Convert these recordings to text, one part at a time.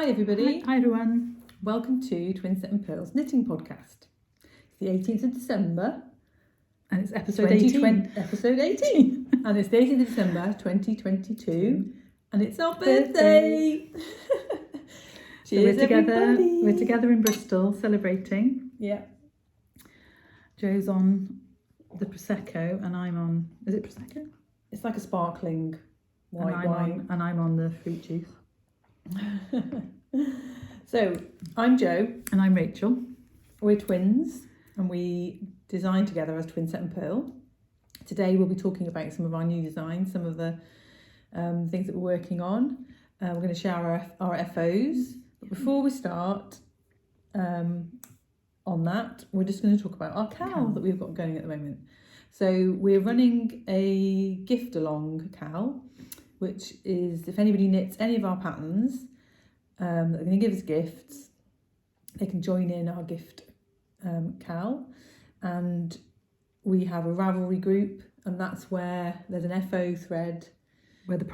Hi everybody. Hi everyone. Welcome to Twinset and Purl's knitting podcast. It's the 18th of December. And it's episode 18. Episode 18. And it's the 18th of December 2022. And it's our birthday. So we're together in Bristol celebrating. Yeah. Joe's on the Prosecco and I'm on, is it Prosecco? It's like a sparkling white wine. And I'm on the fruit juice. So I'm Jo. And I'm Rachel. We're twins and we design together as Twinset and Purl. Today we'll be talking about some of our new designs, some of the things that we're working on. We're going to share our FOs. But before we start on that, we're just going to talk about our CAL that we've got going at the moment. So we're running a gift along CAL, which is if anybody knits any of our patterns that are going to give us gifts, they can join in our gift CAL. And we have a Ravelry group, and that's where there's an FO thread where the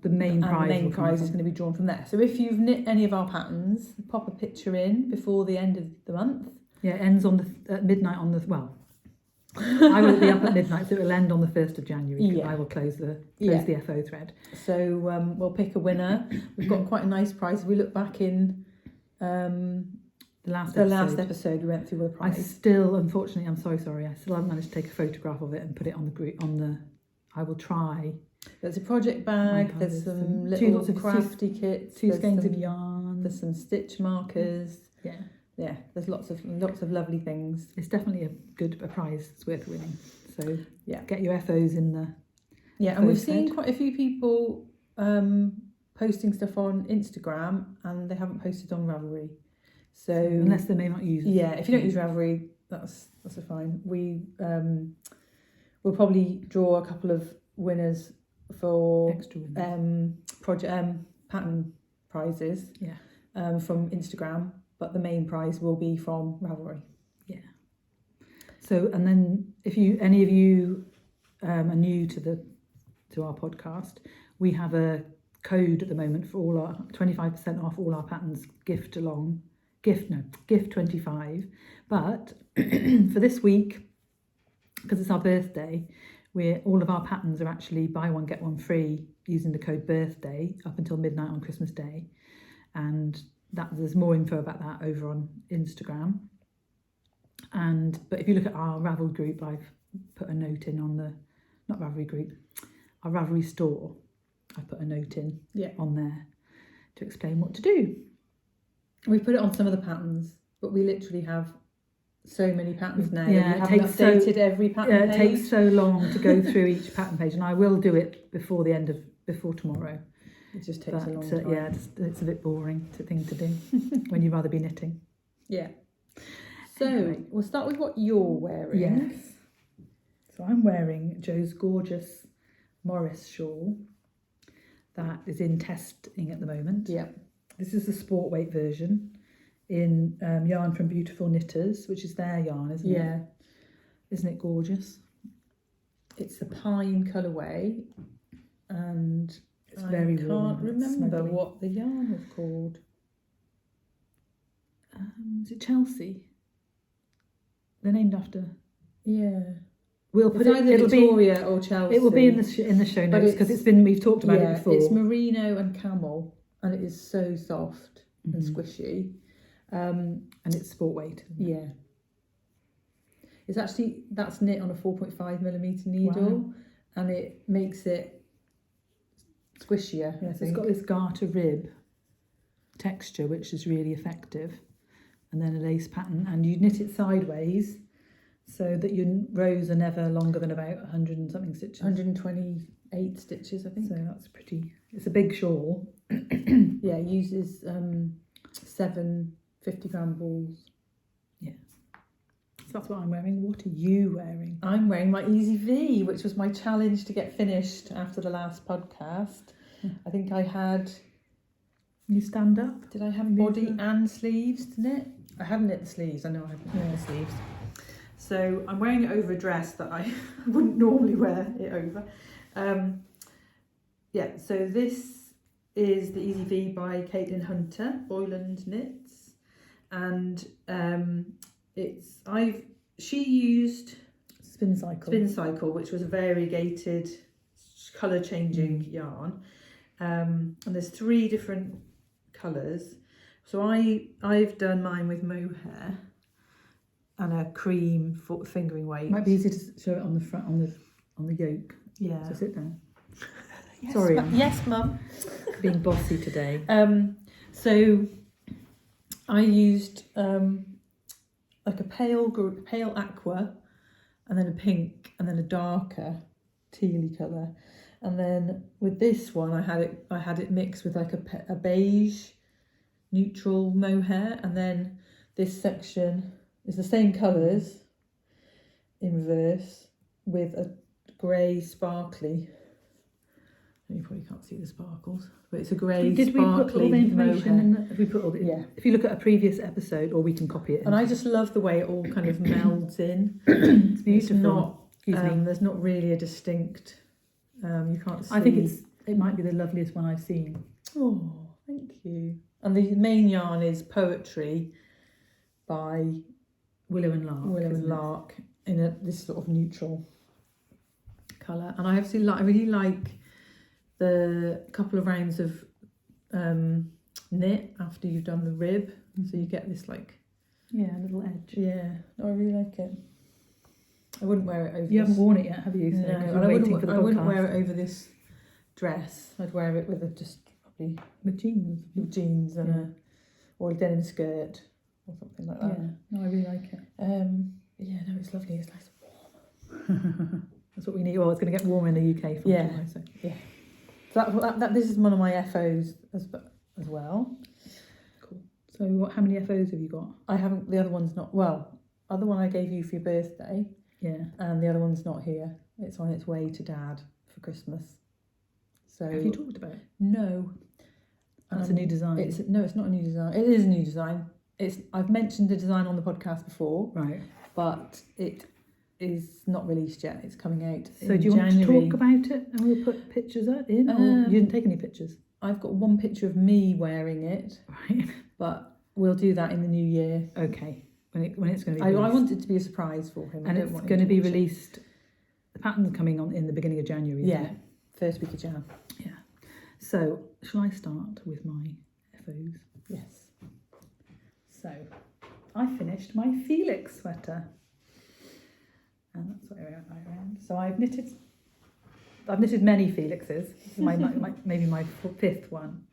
main prize is going to be drawn from there. So if you've knit any of our patterns, pop a picture in before the end of the month. Yeah, it ends on at midnight on the, well, I won't be up at midnight, so it will end on the 1st of January. Yeah. I will close the FO thread. So we'll pick a winner. We've got quite a nice prize. If we look back in the last episode, we went through all the prizes. Unfortunately, I'm so sorry, I still haven't managed to take a photograph of it and put it on the group. I will try. There's a project bag. There's some little crafty kits. Two skeins of yarn. There's some stitch markers. Yeah, there's lots of lovely things. It's definitely a prize. It's worth winning. So yeah, get your FOs in the. Yeah, and we've seen quite a few people posting stuff on Instagram, and they haven't posted on Ravelry. So unless they may not use it. Yeah, if you don't use Ravelry, that's fine. We'll probably draw a couple of winners for project pattern prizes. Yeah. From Instagram. But the main prize will be from Ravelry. Yeah. So, and then if any of you are new to our podcast, we have a code at the moment for all our 25% off all our patterns. Gift 25. But for this week, because it's our birthday, all of our patterns are actually buy one get one free using the code birthday up until midnight on Christmas Day, and there's more info about that over on Instagram. But if you look at our Ravelry group, I've put a note in on not Ravelry group, our Ravelry store. I put a note in on there to explain what to do. We put it on some of the patterns, but we literally have so many patterns now. Yeah, we haven't updated every pattern page. It takes so long to go through each pattern page, and I will do it before tomorrow. It just takes a long time. Yeah, it's a bit boring thing to do when you'd rather be knitting. Yeah. So anyway, we'll start with what you're wearing. Yes. So I'm wearing Jo's gorgeous Morris shawl that is in testing at the moment. Yeah. This is the sport weight version in yarn from Beautiful Knitters, which is their yarn, isn't it? Yeah. Isn't it gorgeous? It's a pine colourway, and it's very warm. I can't remember what the yarn was called. Is it Chelsea? They're named after. Yeah. We'll put it's either Victoria or Chelsea. It will be in the show notes because we've talked about it before. It's merino and camel, and it is so soft and squishy. And it's sport weight. Yeah. It's actually, that's knit on a 4.5mm needle, and it makes it squishier. Yes, it's got this garter rib texture, which is really effective, and then a lace pattern, and you knit it sideways so that your rows are never longer than about 100 and something stitches. 128 stitches, I think. So that's pretty. It's a big shawl. Yeah, it uses 7 50-gram balls. Yeah. So that's what I'm wearing. What are you wearing? I'm wearing my Easy V, which was my challenge to get finished after the last podcast. I think I had... You stand up? Did I have body and sleeves to knit? I haven't knit the sleeves. I know I haven't knit the sleeves. So I'm wearing it over a dress that I wouldn't normally wear it over. So this is the Easy V by Caitlin Hunter, Boyland Knits, and she used Spin Cycle, which was a variegated colour changing yarn, and there's 3 different colours. So I've done mine with mohair and a cream fingering weight. Might be easy to show it on the front, on the yoke. Yeah. So sit down. Yes, Sorry, yes, Mum. being bossy today. So I used like a pale aqua, and then a pink, and then a darker tealy colour, and then with this one I had it mixed with like a beige neutral mohair, and then this section is the same colours in reverse with a grey sparkly. You probably can't see the sparkles, but it's a grey Did we put all sparkly the information mohair. in? Have we put all the? Yeah. If you look at a previous episode, or we can copy it. And I just love the way it all kind of melds in. It's beautiful. It's not. Excuse me. There's not really a distinct. You can't see. I think it might be the loveliest one I've seen. Oh, thank you. And the main yarn is Poetry by Willow and Lark. In this sort of neutral colour. And I really like the couple of rounds of knit after you've done the rib, so you get this like a little edge. Yeah, I really like it. I wouldn't wear it over. You haven't worn it yet, have you? No, So I wouldn't wear it over this dress. I'd wear it with probably with jeans. And or a denim skirt or something like that. Yeah, no, I really like it. No, it's lovely. It's nice and warm. That's what we need. Well, it's going to get warmer in the UK from July. So. Yeah. So this is one of my FOs as well. Cool. So how many FOs have you got? I haven't. The other one's not. Well, other one I gave you for your birthday. Yeah. And the other one's not here. It's on its way to Dad for Christmas. So have you talked about it? No. That's a new design. It's not a new design. It is a new design. I've mentioned the design on the podcast before. Right. But it is not released yet. It's coming out so in do you January. Want to talk about it and we'll put pictures in? Or you didn't take any pictures? I've got one picture of me wearing it. Right. But we'll do that in the new year. Okay. When it's going to be released. I want it to be a surprise for him. And it's going to be released. The pattern's coming on in the beginning of January. Yeah. First week of Jan. Yeah. So shall I start with my FOs? Yes. So I finished my Felix sweater. And that's what I ran. So I've knitted many Felixes. This is maybe my 5th one.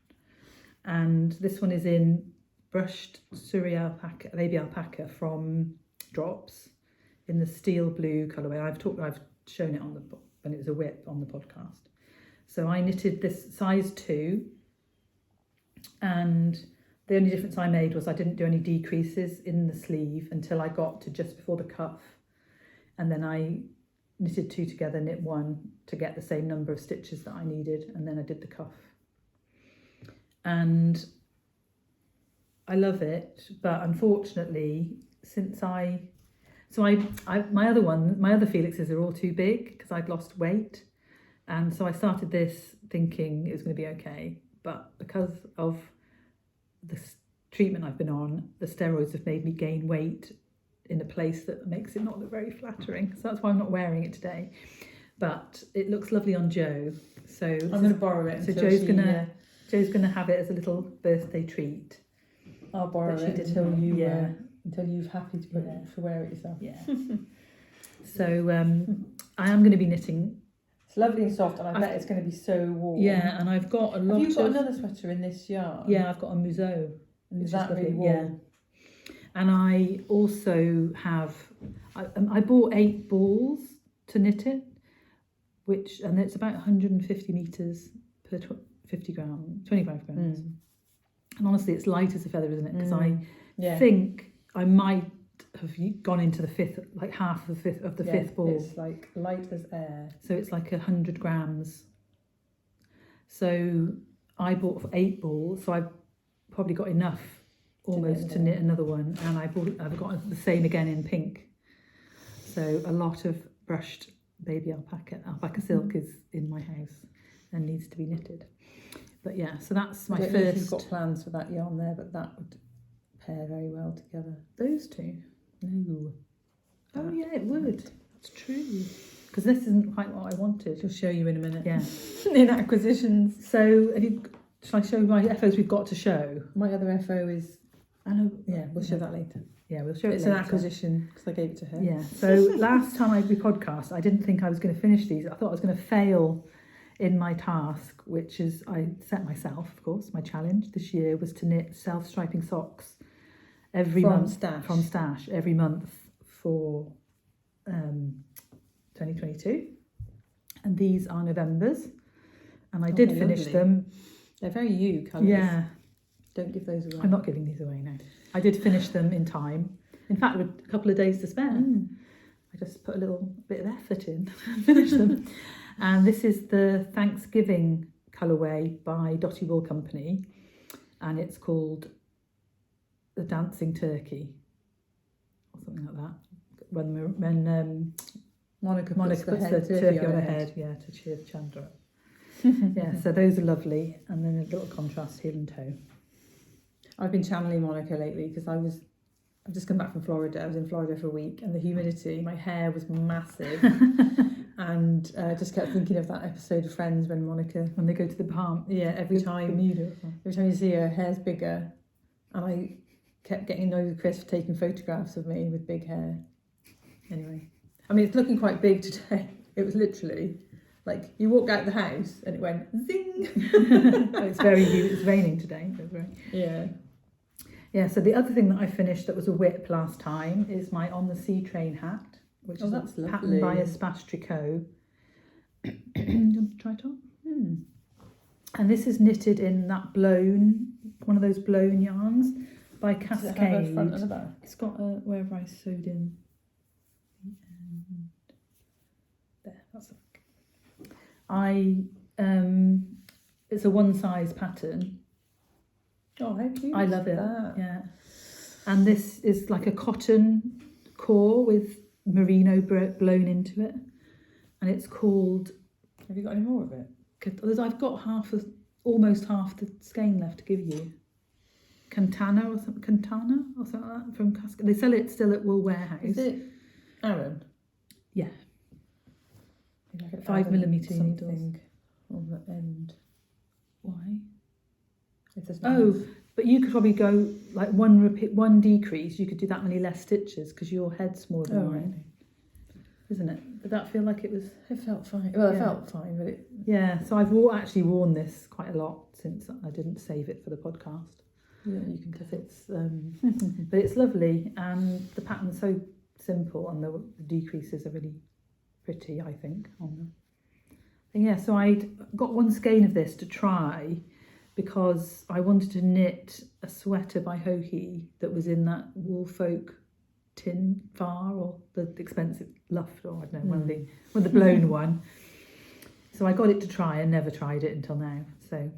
And this one is in brushed baby alpaca from Drops in the steel blue colourway. I've shown it when it was a whip on the podcast. So I knitted this size 2, and the only difference I made was I didn't do any decreases in the sleeve until I got to just before the cuff, and then I knitted 2 together, knit 1 to get the same number of stitches that I needed, and then I did the cuff. And I love it, but unfortunately, my other Felixes are all too big because I'd lost weight, and so I started this thinking it was going to be okay, but because of the treatment I've been on, the steroids have made me gain weight in a place that makes it not look very flattering. So that's why I'm not wearing it today. But it looks lovely on Jo. So I'm going to borrow it. So Jo's gonna have it as a little birthday treat. I'll borrow it until you've happy to wear it yourself. Yeah. So I am going to be knitting. It's lovely and soft, and I bet it's going to be so warm. Yeah, and I've got a lot. Have you got another sweater in this yarn? Yeah, I've got a Museau. Is that really warm? Yeah. And I also have. I bought 8 balls to knit it, and it's about 150 meters per 25 grams. And honestly, it's light as a feather, isn't it? Because I think I might have gone into the 5th, like half of the 5th ball. It's like light as air. So it's like 100 grams. So I bought 8 balls, so I've probably got enough almost to knit another one. And I've got the same again in pink. So a lot of brushed baby alpaca silk is in my house and needs to be knitted. But yeah, so that's I my don't know if you've first. got plans for that yarn there, but that would pair very well together. Those two. No. Oh yeah, it would. That's true. Because this isn't quite what I wanted. She'll show you in a minute. Yeah. In acquisitions. So shall I show you my FOs we've got to show? My other FO is, I know. yeah, we'll show that later. Yeah, we'll show it It's later. an acquisition because I gave it to her. Yeah. So last time we podcast, I didn't think I was going to finish these. I thought I was going to fail in my task, which is I set myself, of course, my challenge this year was to knit self-striping socks every month from stash every month for 2022, and these are November's, and I did finish lovely. them. They're very you colours. Yeah, don't give those away. I'm not giving these away now. I did finish them in time. In fact, with a couple of days to spare. I just put a little bit of effort in and finished them. And this is the Thanksgiving colourway by Dotty Wool Company, and it's called the Dancing Turkey or something like that. When Monica puts the turkey on her head, yeah, to cheer Chandra up. Yeah, so those are lovely, and then a little contrast heel and toe. I've been channeling Monica lately because I've just come back from Florida. I was in Florida for a week, and the humidity, my hair was massive, and just kept thinking of that episode of Friends when they go to the palm. Yeah, every time you see her hair's bigger, and I kept getting annoyed with Chris for taking photographs of me with big hair. Anyway, I mean, it's looking quite big today. It was literally like you walked out the house and it went zing. It's raining today. Yeah. Yeah, so the other thing that I finished that was a whip last time is my On the Sea Train hat, which is that's patterned by Espace Tricot. Do you want to try it on? And this is knitted in that one of those blown yarns by Cascade. Does it have a front and a back? It's got wherever I sewed in. There, that's it. It's a one size pattern. Oh, how cute! I love it. That? Yeah, and this is like a cotton core with merino blown into it, and it's called. Have you got any more of it? I've got almost half the skein left to give you. Cantata or something like that from Cascade. They sell it still at Wool Warehouse. Is it Aaron? Yeah. 5mm needles on the end. Why? Oh, but you could probably go like one decrease. You could do that many less stitches because your head's smaller than mine, isn't it? Did that feel like it was? It felt fine. Well, it felt fine, but it. Yeah. So I've actually worn this quite a lot since I didn't save it for the podcast. Yeah, you can because it's but it's lovely, and the pattern's so simple, and the decreases are really pretty, I think, on them. And yeah, so I'd got one skein of this to try because I wanted to knit a sweater by Hohi that was in that Woolfolk tin far, or the expensive luft, or I don't know, one of the blown one. So I got it to try and never tried it until now. So,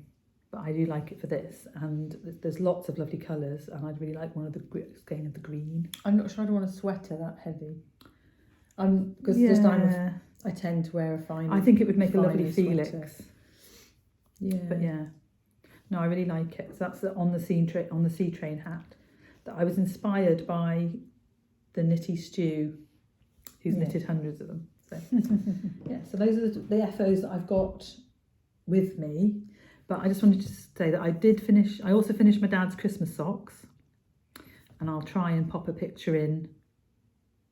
but I do like it for this, and there's lots of lovely colours, and I'd really like one of the skein of the green. I'm not sure I'd want a sweater that heavy. Because I tend to wear a fine. I think it would make a lovely Felix. Sweater. Yeah. But yeah, no, I really like it. So that's the On the Sea Train hat that I was inspired by the Knitty Stew, who's knitted hundreds of them. So yeah, so those are the FOs that I've got with me. But I just wanted to say that I also finished my dad's Christmas socks, and I'll try and pop a picture in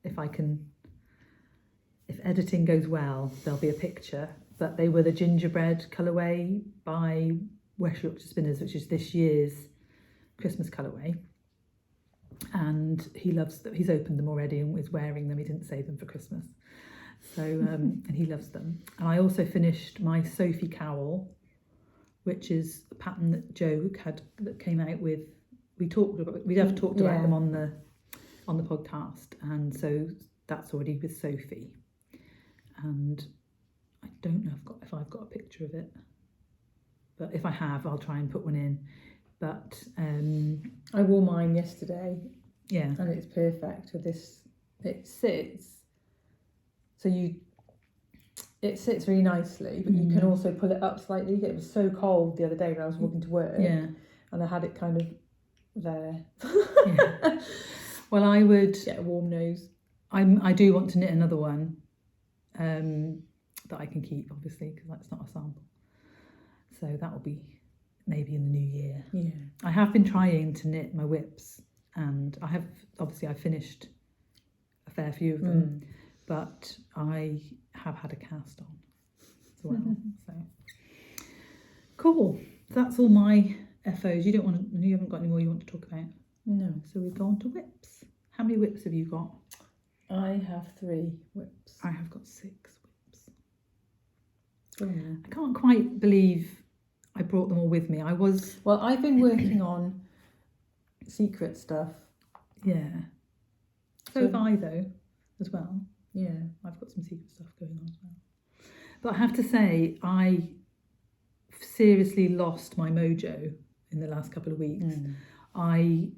if I can. If editing goes well, there'll be a picture. But they were the Gingerbread colourway by West Yorkshire Spinners, which is this year's Christmas colourway. And he's opened them already and is wearing them. He didn't save them for Christmas. So, and he loves them. And I also finished my Sophie cowl, which is a pattern that Joe that came out with. We've talked about them on the podcast, and so that's already with Sophie. And I don't know if I've got a picture of it, but if I have, I'll try and put one in. But I wore mine yesterday. Yeah, and it's perfect with this. It sits. So it sits really nicely, but you can also pull it up slightly. It was so cold the other day when I was walking to work, and I had it kind of there. Yeah. Well, I would get a warm nose. I do want to knit another one that I can keep, obviously, because that's not a sample. So that will be maybe in the new year. Yeah. I have been trying to knit my whips, and I finished a fair few of them, but I have had a cast on as well. So cool. That's all my FOs. You haven't got any more you want to talk about? No. So we've gone to whips. How many whips have you got? I have 3 whips. I have got 6 whips. Oh, yeah. I can't quite believe I brought them all with me. Well, I've been working on secret stuff. Yeah. So have I, though, as well. Yeah. I've got some secret stuff going on as well. But I have to say, I seriously lost my mojo in the last couple of weeks. I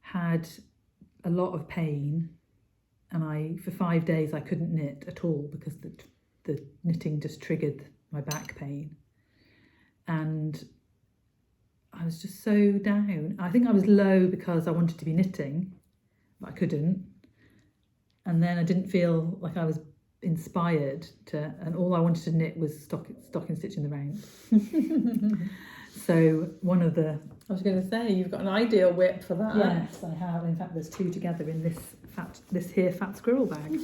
had a lot of pain, and for 5 days I couldn't knit at all because the knitting just triggered my back pain, and I was just so down. I think I was low because I wanted to be knitting, but I couldn't, and then I didn't feel like I was inspired to, and all I wanted to knit was stocking stitch in the round. So I was going to say, you've got an ideal whip for that. Yes, I have. In fact, there's 2 together in this fat squirrel bag.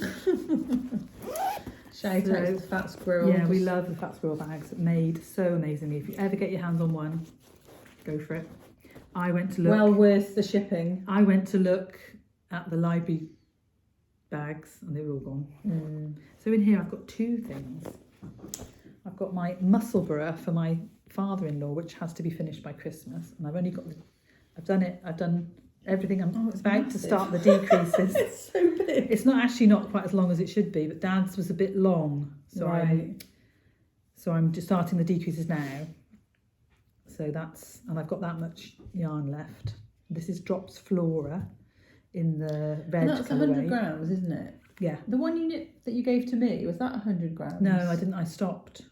Shout out to the fat squirrel. Yeah, we love the fat squirrel bags. Made so amazingly. If you ever get your hands on one, go for it. I went to look. Well worth the shipping. I went to look at the library bags, and they were all gone. So in here, I've got 2 things. I've got my Musselburgh for my father-in-law, which has to be finished by Christmas, and I've done everything. I'm about to start the decreases. It's so big. It's not quite as long as it should be, but Dad's was a bit long, so I'm just starting the decreases now. So and I've got that much yarn left. This is Drops Flora in the red. And that's 100 grams, isn't it? Yeah. The one you knit that you gave to me, was that 100 grams? No, I didn't. I stopped.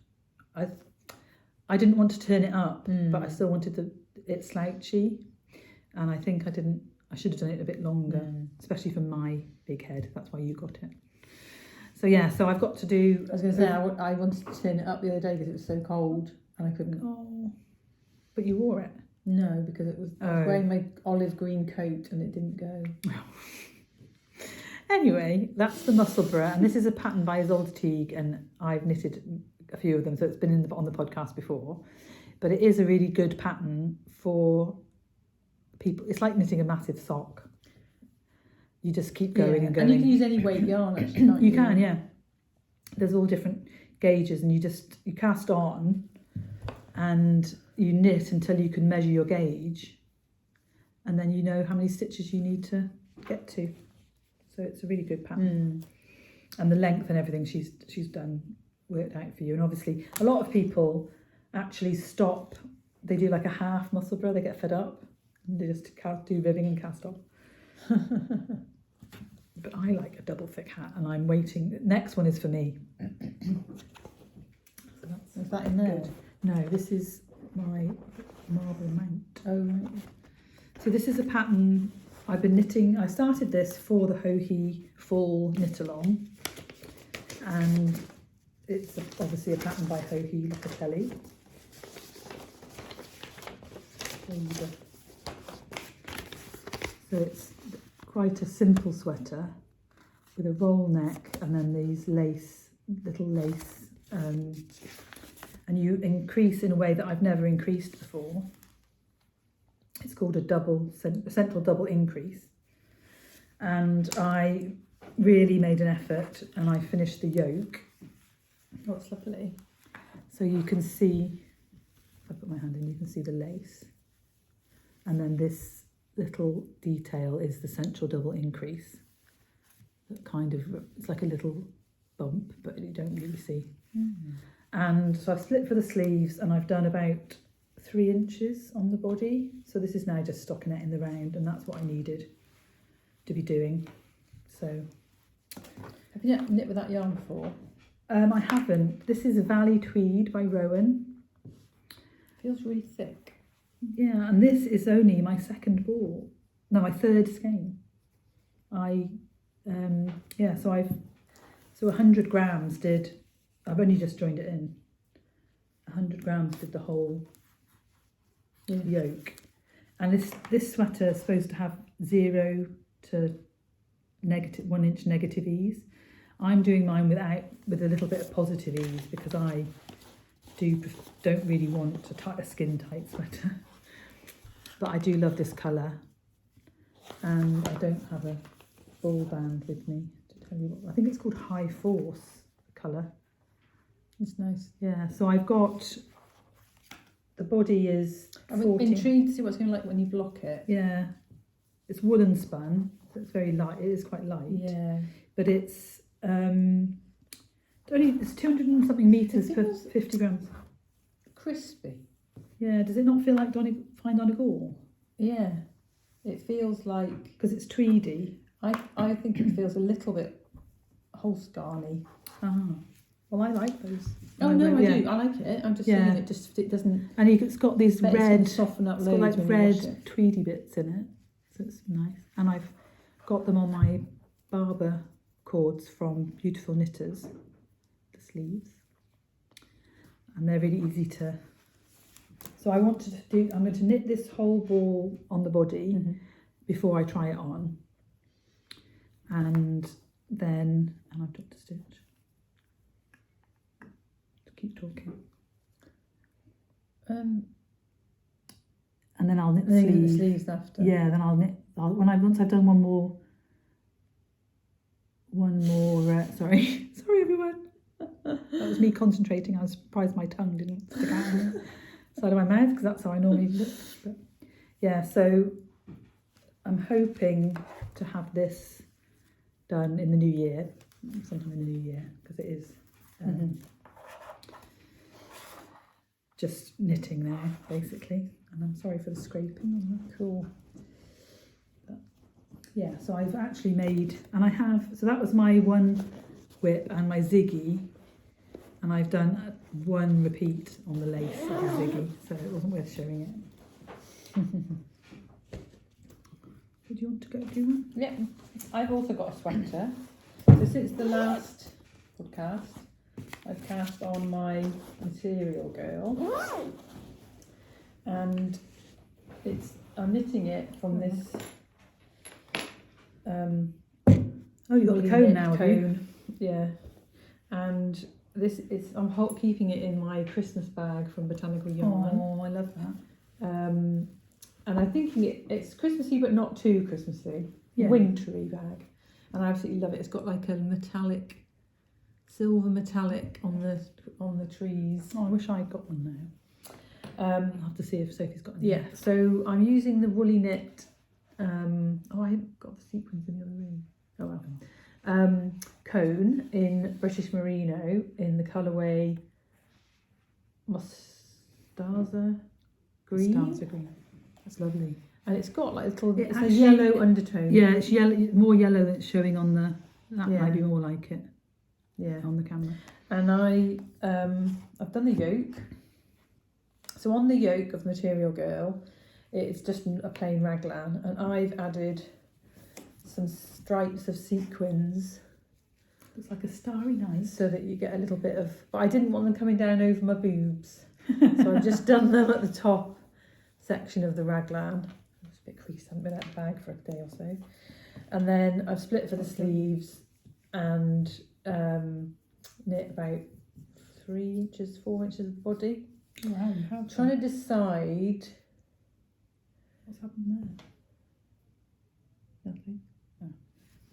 I didn't want to turn it up, but I still wanted it slouchy, and I think I should have done it a bit longer, especially for my big head. That's why you got it. So yeah, so I've got to do. I was going to say I wanted to turn it up the other day because it was so cold and I couldn't. Oh, but you wore it. No, because I was wearing my olive green coat and it didn't go. Anyway, that's the Musselburgh, and this is a pattern by Isolde Teague, and I've knitted a few of them, so it's been on the podcast before. But it is a really good pattern for people. It's like knitting a massive sock. You just keep going and going. And you can use any weight yarn, actually, can't you? You can, yeah. There's all different gauges, and you cast on and you knit until you can measure your gauge, and then you know how many stitches you need to get to. So it's a really good pattern. And the length and everything she's worked out for you. And obviously a lot of people actually stop. They do like a half Musselburgh, they get fed up, and they just do ribbing and cast off. But I like a double thick hat, and I'm waiting. The next one is for me. So is that in there? Good. No, this is my marble mount. Oh, right. So this is a pattern I've been knitting. I started this for the Hohi Fall Knit Along, and it's obviously a pattern by Hohi Locatelli. So it's quite a simple sweater with a roll neck and then these little lace, and you increase in a way that I've never increased before. It's called a central double increase, and I really made an effort, and I finished the yoke. Oh, it's lovely. So you can see, if I put my hand in, you can see the lace, and then this little detail is the central double increase. That kind of, it's like a little bump, but you don't really see. And so I've split for the sleeves, and I've done about 3 inches on the body. So this is now just stockinette in the round, and that's what I needed to be doing. So Have you knit with that yarn before? I haven't. This is a Valley Tweed by Rowan. Feels really thick. Yeah, and this is only my second ball. No, my third skein. So 100 grams did, I've only just joined it in. 100 grams did the whole yoke. And this sweater is supposed to have 0 to -1 inch negative ease. I'm doing mine with a little bit of positive ease because I don't really want a skin tight sweater. But I do love this colour, and I don't have a ball band with me to tell you what. I think it's called High Force colour. It's nice. Yeah, so I've got, the body is I'm 14. intrigued to see what's going to be like when you block it. Yeah, it's woolen spun, so it's very light. It is quite light. Yeah. But it's it's 200 and something metres It per feels 50 grams. crispy. Yeah, does it not feel like fine Donegal? Yeah. It feels like, Because it's tweedy. I think it feels a little bit Holsgarny. Well, I like those. Oh no, I do. I like it. I'm just saying it doesn't. And it's got these But it's red, gonna soften up it's got loads like when you wash red it. tweedy bits in it, so it's nice. And I've got them on my Barber cords from Beautiful Knitters, the sleeves, and they're really easy to. So I'm going to knit this whole ball on the body before I try it on, and I've dropped a stitch. Keep talking. And then I'll knit the sleeves. The sleeves after. Yeah, then I'll knit. Once I've done one more. Sorry, everyone. That was me concentrating. I was surprised my tongue didn't stick out on the side of my mouth because that's how I normally look. But yeah, so I'm hoping to have this done in the new year, sometime in the new year, because it is. Just knitting there, basically. And I'm sorry for the scraping on that. Cool. But yeah, so I've actually made, and I have, so that was my one whip and my ziggy. And I've done one repeat on the lace of the ziggy, so it wasn't worth showing it. Do you want to go do one? Yeah. I've also got a sweater. So since the last podcast, I've cast on my Material Girl, and I'm knitting it from this. You've got the cone now, have you? Yeah, and I'm keeping it in my Christmas bag from Botanical Yarn. Oh, I love that. And I'm thinking it's Christmassy, but not too Christmassy. Yeah. Wintry bag, and I absolutely love it. It's got like a silver metallic on the trees. Oh, I wish I'd got one now. I'll have to see if Sophie's got any. Yeah, so I'm using the Woolly Knit. I haven't got the sequins in the other room. Oh well. Cone in British Merino in the colourway Mostarda Green. Mostarda green. That's lovely. And it's got like it's a actually- yellow undertone. Yeah, it's yellow, more yellow than it's showing on the. That Yeah. might be more like it Yeah. on the camera. And I've done the yoke. So on the yoke of Material Girl, it's just a plain raglan, and I've added some stripes of sequins. Looks like a starry night. So that you get a little bit of, but I didn't want them coming down over my boobs, so I've just done them at the top section of the raglan. It's a bit creased, I haven't been out of the bag for a day or so. And then I've split for the sleeves and knit about 3 inches, 4 inches of body. Wow, you have. Trying to decide. What's happened there? Nothing.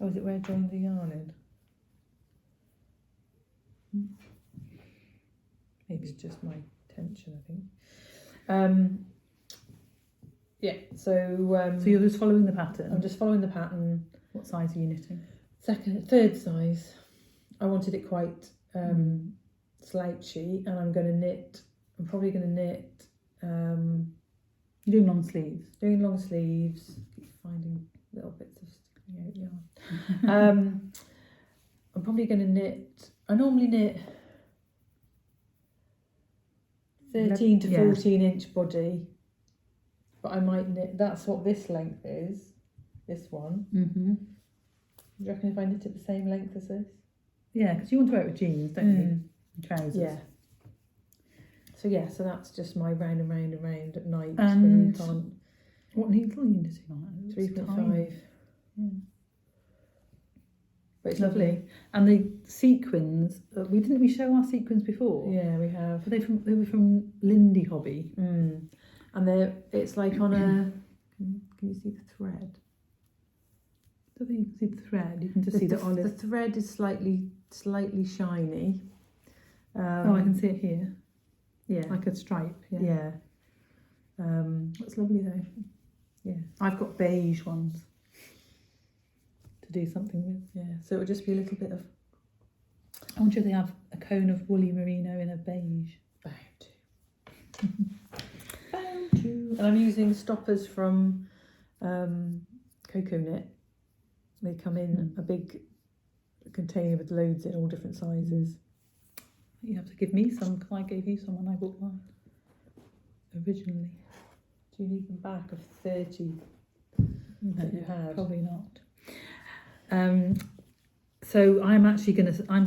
Oh, is it where I joined the yarn in? Maybe it's just my tension, I think. Yeah, so So you're just following the pattern. I'm just following the pattern. What size are you knitting? Third size. I wanted it quite slouchy, and I'm probably going to knit. You're doing long sleeves. Doing long sleeves. Keep finding little bits of sticking out yarn. I'm probably going to knit. I normally knit 13 to 14-inch body, but I might knit. That's what this length is. This one. Mm-hmm. Do you reckon if I knit it the same length as this? Yeah, because you want to wear it with jeans, don't you? And trousers. Yeah. So that's just my round and round and round at night And when you can't. What needle are you knitting on? 3.5. Yeah. But it's Lovely. And the sequins, didn't we show our sequins before? Yeah, we have. They were from Lindy Hobby. And it's like on a. Can you see the thread? I don't think you can see the thread. You can just see the olive. The thread is slightly shiny. Oh, I can see it here. Yeah. Like a stripe. Yeah. Yeah. That's lovely though. Yeah. I've got beige ones to do something with. Yeah. So it would just be a little bit of. I wonder if they have a cone of woolly merino in a beige. Bound to. And I'm using stoppers from Cocoa Knit. They come in a big container with loads in all different sizes. You have to give me some because I gave you some when I bought mine originally. Do you need them back of 30 that you had? Probably not. So I'm actually I'm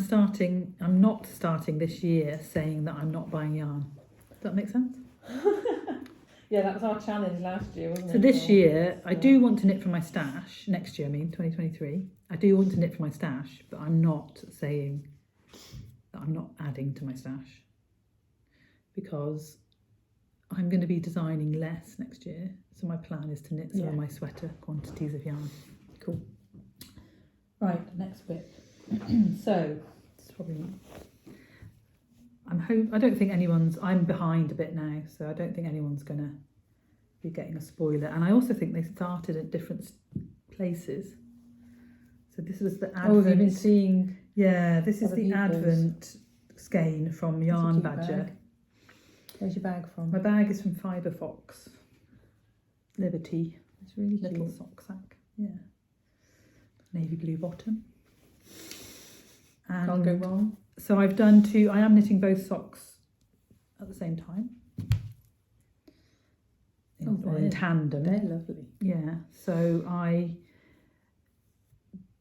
not starting this year saying that I'm not buying yarn. Does that make sense? Yeah, that was our challenge last year, wasn't it? So this year, I do want to knit from my stash. Next year, 2023. I do want to knit from my stash, but I'm not saying that I'm not adding to my stash because I'm going to be designing less next year. So my plan is to knit some of my sweater quantities of yarn. Cool. Right, next bit. So it's probably. I don't think I'm behind a bit now, so I don't think anyone's going to be getting a spoiler. And I also think they started at different places. So this was the Advent. Oh, have you been seeing? Yeah, this is the people's? Advent skein from Yarnbadger. Where's your bag from? My bag is from Fibre Fox. Liberty. It's really little cute. sock sack. Yeah. Navy blue bottom. And Can't go wrong. so I am knitting both socks at the same time. Or in tandem. They're lovely. Yeah. So I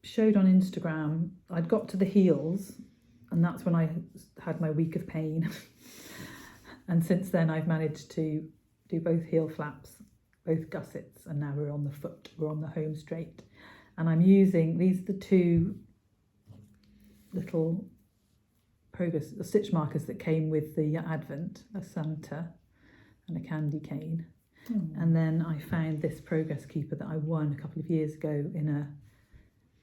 showed on Instagram, I'd got to the heels and that's when I had my week of pain. And since then I've managed to do both heel flaps, both gussets, and now we're on the foot, we're on the home straight. And I'm using, these are the two little stitch markers that came with the Advent, a Santa and a candy cane. And then I found this Progress Keeper that I won a couple of years ago in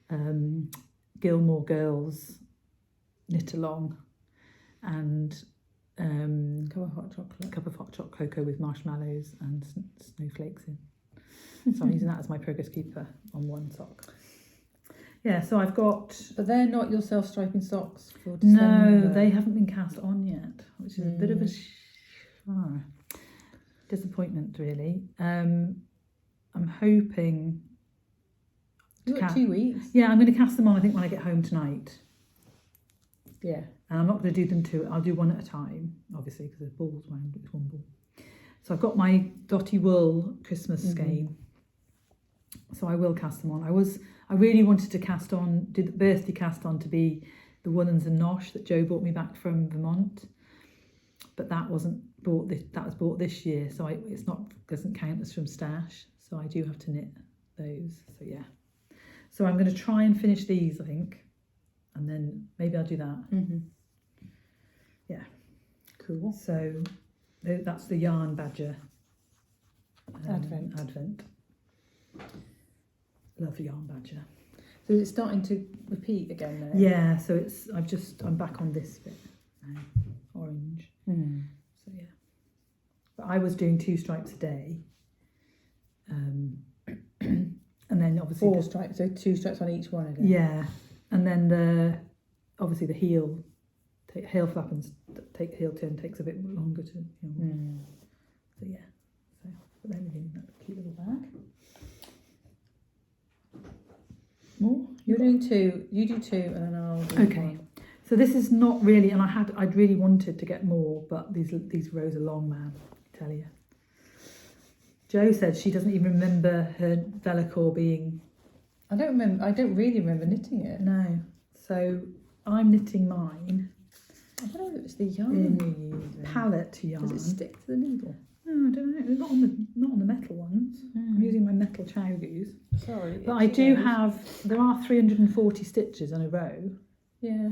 a Gilmore Girls knit along, and cup of hot chocolate cocoa with marshmallows and snowflakes in. So I'm using that as my Progress Keeper on one sock. Yeah, so I've got. But they're not your self-striping socks for December. No, they haven't been cast on yet, which is a bit of a disappointment, really. I'm hoping. You've got 2 weeks. Yeah, I'm going to cast them on, I think, when I get home tonight. Yeah. And I'm not going to do them two. I'll do one at a time, obviously, because there's balls around. It's one ball. So I've got my Dotty Wool Christmas skein. So I will cast them on. I really wanted to do the birthday cast on to be the Woolens and Nosh that Joe brought me back from Vermont, but that wasn't bought. That was bought this year, so doesn't count as from stash. So I do have to knit those. So yeah. So I'm going to try and finish these, I think, and then maybe I'll do that. Yeah. Cool. So that's the Yarnbadger Advent. Love Yarnbadger. So it's starting to repeat again now. Yeah, so I'm back on this bit now, orange. So yeah, but I was doing 2 stripes a day, and then obviously 4 stripes, so 2 stripes on each one again. Yeah, and then the heel flap and heel turn takes a bit longer to. So yeah, put them in that cute little bag. More? You're doing two, you do two, and then I'll do Okay. one. So this is not really, and I'd really wanted to get more, but these rows are long, man, I tell you. Jo said she doesn't even remember her Velocore being. I don't really remember knitting it. No. So I'm knitting mine I don't know if it's the yarn you're using. palette yarn. Does it stick to the needle? No, I don't know. Not on the metal ones. I'm using my metal chow goose. Sorry. But I do have. There are 340 stitches in a row. Yeah.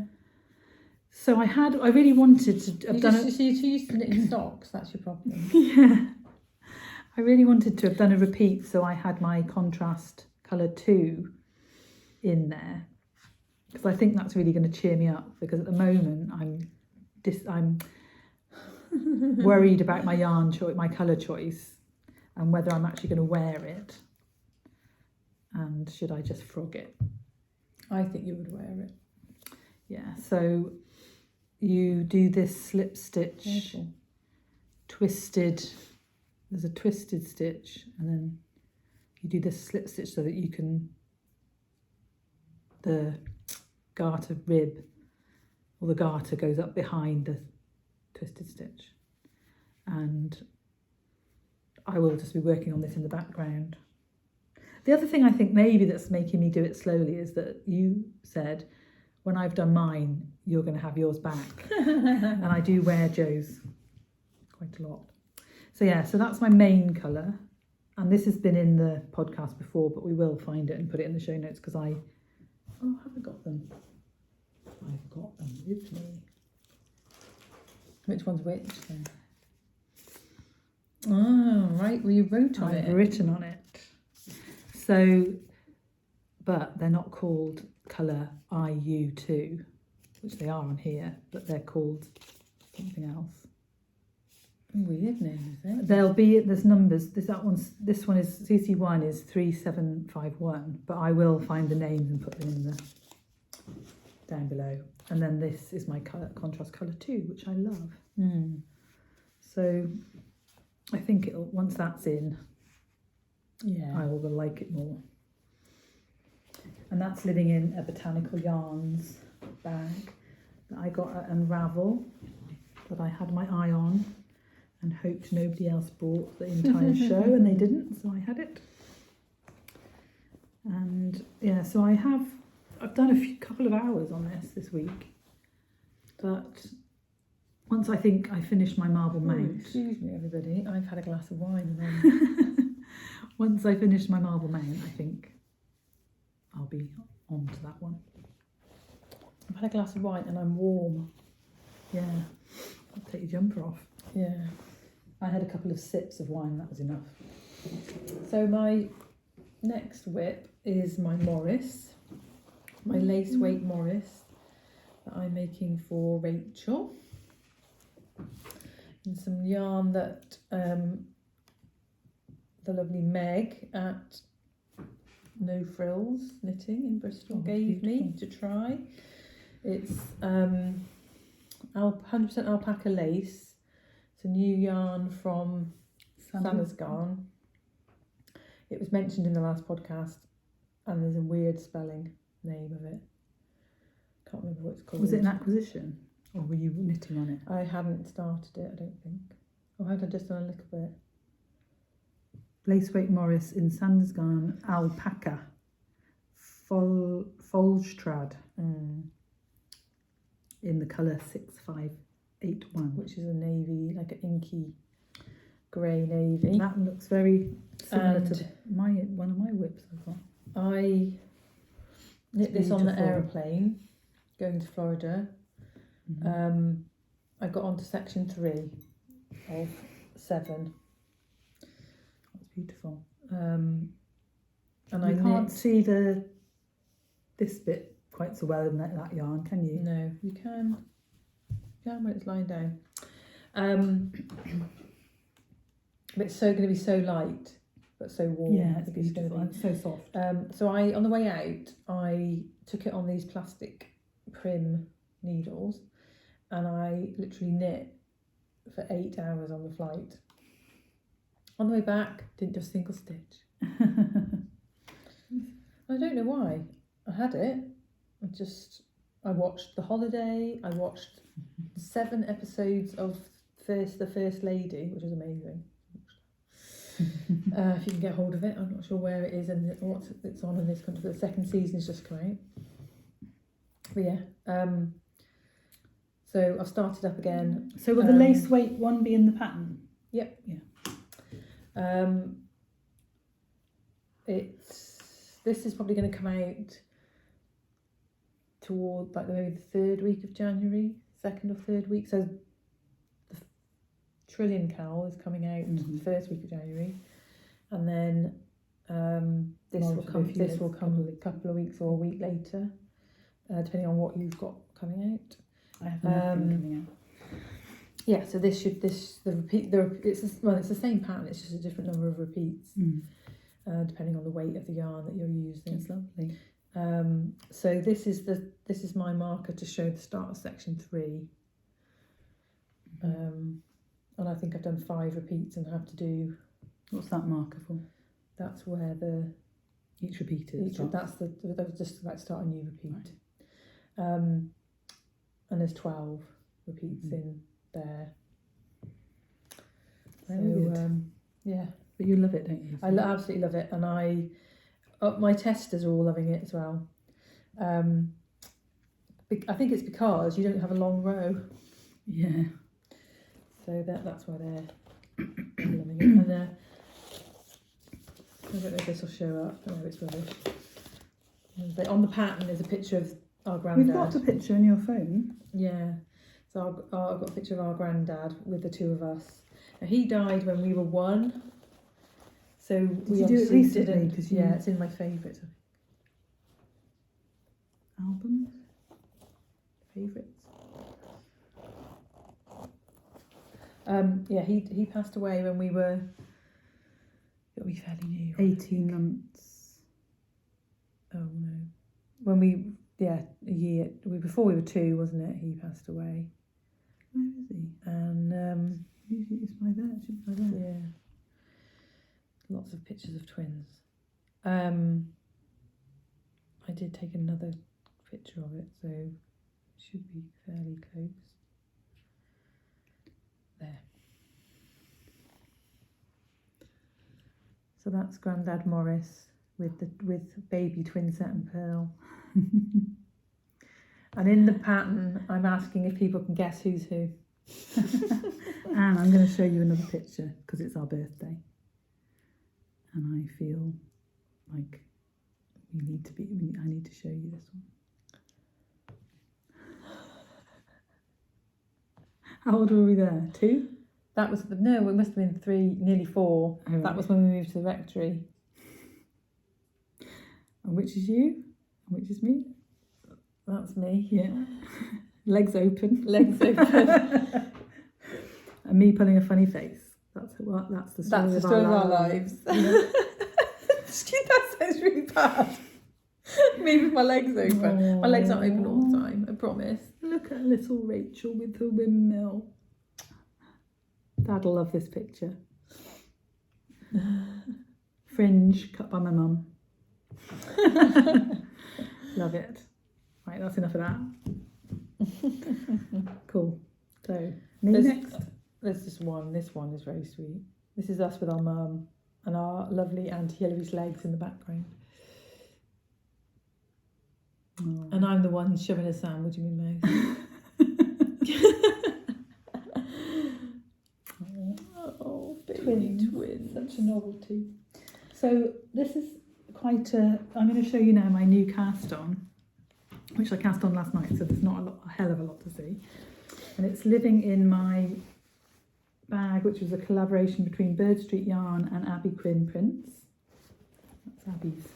So I really wanted to have done it. So you're too used to knitting socks. That's your problem. Yeah. I really wanted to have done a repeat, so I had my contrast colour 2 in there, because I think that's really going to cheer me up. Because at the moment I'm worried about my yarn choice, my colour choice, and whether I'm actually going to wear it, and should I just frog it? I think you would wear it. Yeah. So you do this slip stitch, Careful. twisted. There's a twisted stitch, and then you do this slip stitch so that you can, the garter rib or the garter goes up behind the twisted stitch. And I will just be working on this in the background. The other thing I think maybe that's making me do it slowly is that you said, when I've done mine, you're going to have yours back. And I do wear Jo's quite a lot. So yeah, so that's my main colour, and this has been in the podcast before, but we will find it and put it in the show notes because have I got them? I've got them with me. Which one's which then? Oh, right. Well, you wrote on it. I've written on it. So, but they're not called colour IU2, which they are on here, but they're called something else. Weird name, is it? There's numbers. This one is CC1 is 3751, but I will find the names and put them in down below. And then this is my contrast colour 2, which I love. So I think once that's in, I will like it more. And that's living in a Botanical Yarns bag that I got at Unravel, that I had my eye on and hoped nobody else bought the entire show, and they didn't, so I had it. And yeah, so I've done a couple of hours on this week, but once I think I finished my marble mount. Excuse me, everybody. I've had a glass of wine, and then once I finish my marble mount, I think I'll be on to that one. I've had a glass of wine and I'm warm. Yeah, I'll take your jumper off. Yeah. I had a couple of sips of wine, that was enough. So my next whip is my Morris, my lace weight Morris that I'm making for Rachel. And some yarn that the lovely Meg at No Frills Knitting in Bristol gave me to try. It's 100% alpaca lace. It's a new yarn from Santa's Garn. It was mentioned in the last podcast, and there's a weird spelling name of it. Can't remember what it's called. Was it an acquisition, or were you knitting on it? I hadn't started it, I don't think. Or had I just done a little bit? Laceweight Morris in Santa's Garn Alpaca Folstrad in the colour 6581, which is a navy, like an inky grey navy. That looks very similar to one of my whips I've got. I knit this on the Beautiful. aeroplane going to Florida. I got onto section 3 of 7. That's beautiful. And I can't see this bit quite so well in that yarn, can you? No, you can. You can when it's lying down. But it's going to be so light, but so warm. Yeah, it's beautiful. It's so soft. So on the way out, I took it on these plastic prim needles, and I literally knit for 8 hours on the flight. On the way back, didn't do a single stitch. I don't know why. I had it. I watched The Holiday. I watched 7 episodes of The First Lady, which is amazing. If you can get hold of it, I'm not sure where it is and what it's on in this country. The second season's just come out. But yeah, so I've started up again. So will the lace weight one be in the pattern? Yep. Yeah. This is probably going to come out toward like maybe the 3rd week of January, 2nd or 3rd week. So the Trillion Cowl is coming out the 1st week of January, and then this will come a couple of weeks or a week later, depending on what you've got coming out. I have nothing coming out. Yeah, so it's the same pattern. It's just a different number of repeats, depending on the weight of the yarn that you're using. It's lovely. So this is my marker to show the start of section 3. And I think I've done 5 repeats and have to do. What's that marker for? That's where each repeat is. That was just about to start a new repeat. Right. And there's 12 repeats in there. So yeah. But you love it, don't you? I absolutely love it, and my testers are all loving it as well. I think it's because you don't have a long row. Yeah. So that's why they're loving it. And I don't know if this will show up. No, it's rubbish. But on the pattern there's a picture of our granddad. We've got a picture on your phone. Yeah. So I've got a picture of our granddad with the 2 of us. Now, he died when we were 1. So we do it recently? didn't. Because yeah, it's in my favourites. Albums? Favourites. Yeah, he passed away when we were. It'll be fairly new. 18 months. Oh no. When a year. Before we were 2, wasn't it? He passed away. Where is he? And usually it's by there. It should be by there. yeah. Lots of pictures of twins. I did take another picture of it, so it should be fairly close. There. So that's Grandad Morris with baby Twinset and Purl. And in the pattern, I'm asking if people can guess who's who. And I'm going to show you another picture because it's our birthday. And I feel like I need to show you this one. How old were we there? 2? That was, no, it must have been 3, nearly 4. Oh, that was when we moved to the rectory. And which is you? And which is me? That's me. Yeah. Legs open. Legs open. And me pulling a funny face. That's the story of our lives. Yeah. That sounds really bad. Me with my legs open. Aww. My legs aren't open all the time, I promise. Look at little Rachel with the windmill. Dad'll love this picture. Fringe cut by my mum. Love it. Right, that's enough of that. Cool. So, next. There's just one. This one is very sweet. This is us with our mum and our lovely Auntie Hilary's legs in the background. Oh. And I'm the one shoving a sandwich in my mouth. Oh, baby twins. Such a novelty. So this is I'm going to show you now my new cast on, which I cast on last night, so there's not a hell of a lot to see. And it's living in my bag, which was a collaboration between Bird Street Yarn and Abby Quinn Prints. That's Abby's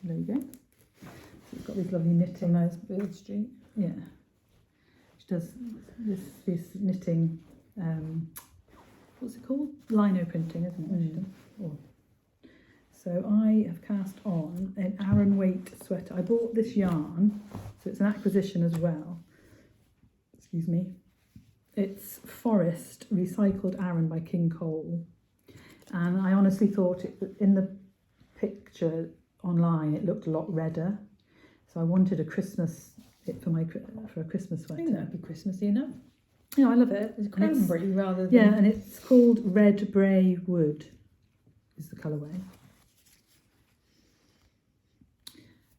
logo. So it's got this lovely knitting. Nice Bird Street. Yeah. She does this knitting, what's it called? Lino printing, isn't it? So I have cast on an Aran weight sweater. I bought this yarn, so it's an acquisition as well. Excuse me. It's Forest Recycled Aran by King Cole. And I honestly thought in the picture online it looked a lot redder. So I wanted a Christmas bit for a Christmas I sweater. think that'd be Christmassy enough. Yeah, I love it. It's And cranberry rather than... yeah, and it's called Red Bray Wood is the colourway.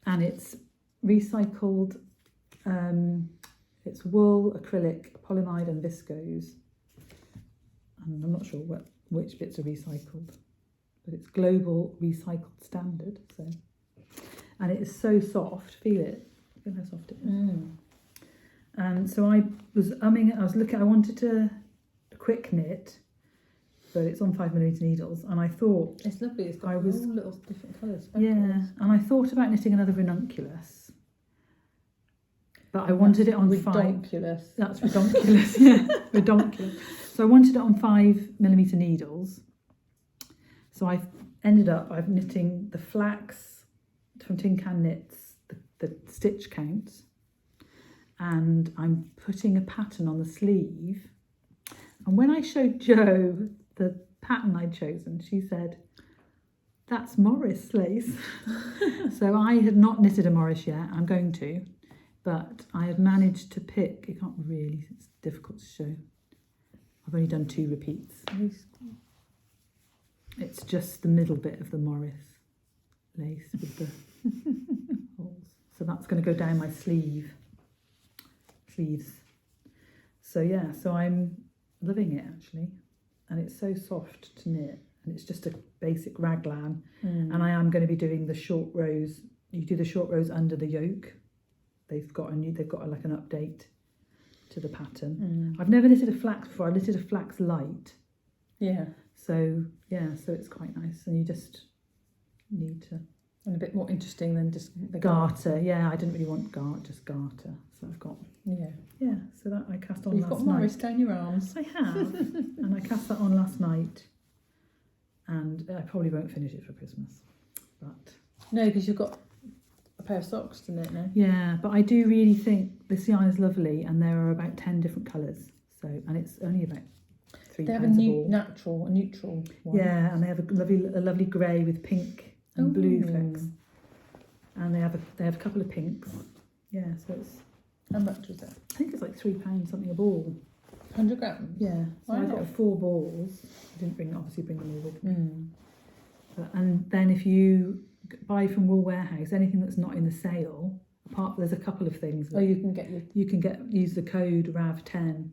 And it's recycled, it's wool, acrylic, polyamide and viscose. And I'm not sure which bits are recycled, but it's global recycled standard. So, and it is so soft, feel it, feel how soft it is. Mm. And so I was I wanted a quick knit, but it's on 5mm needles, and I thought It's lovely. It's got all little different colours. yeah, and I thought about knitting another ranunculus, but I wanted it on redonkulous. That's redonkulous, yeah, redonkulous. So I wanted it on 5mm needles. So I've knitting the flax from Tin Can Knits, the stitch counts, and I'm putting a pattern on the sleeve. And when I showed Jo the pattern I'd chosen, she said, "That's Morris lace." So I had not knitted a Morris yet. I'm going to, but I had managed to pick. You can't really. It's difficult to show. I've only done 2 repeats. It's just the middle bit of the Morris lace with the holes. So that's going to go down my sleeves. So yeah, so I'm loving it actually, and it's so soft to knit, and it's just a basic raglan. And I am going to be doing the short rows. You do the short rows under the yoke. They've got like an update to the pattern. I've never knitted a flax before. I knitted a flax light. Yeah. So yeah, so it's quite nice, and you just need to. And a bit more interesting than just the Garter. Yeah, I didn't really want just garter. So I've got yeah. So that I cast on You've last got night. Morris down your arms. I have, and I cast that on last night, and I probably won't finish it for Christmas, but No, because you've got a pair of socks to knit now. yeah, but I do really think this yarn is lovely, and there are about 10 different colours. So, and it's only about £3 They have a neutral one. Yeah, and they have a lovely grey with pink and blue flecks, and they have a couple of pinks. Yeah, so it's. How much was it? I think it's like £3 something a ball. 100 grams. Yeah, so I Wow. got 4 balls. I didn't obviously bring them all with me. And then if you buy from Wool Warehouse anything that's not in the sale, there's a couple of things. You can get use the code RAV10,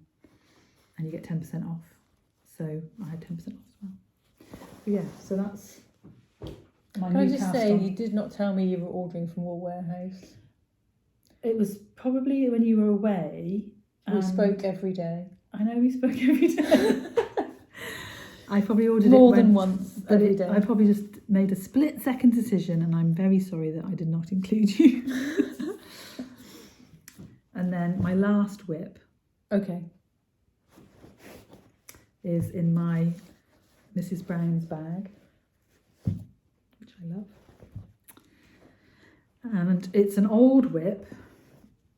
and you get 10% off. So I had 10% off as well. But yeah, so that's my Can I new just cast say, on. you did not tell me you were ordering from Wool Warehouse. It was probably when you were away. We spoke every day. I know we spoke every day. I probably ordered More it than once every day. I probably just made a split-second decision, and I'm very sorry that I did not include you. And then my last whip Okay. is in my Mrs. Brown's bag, which I love. And it's an old whip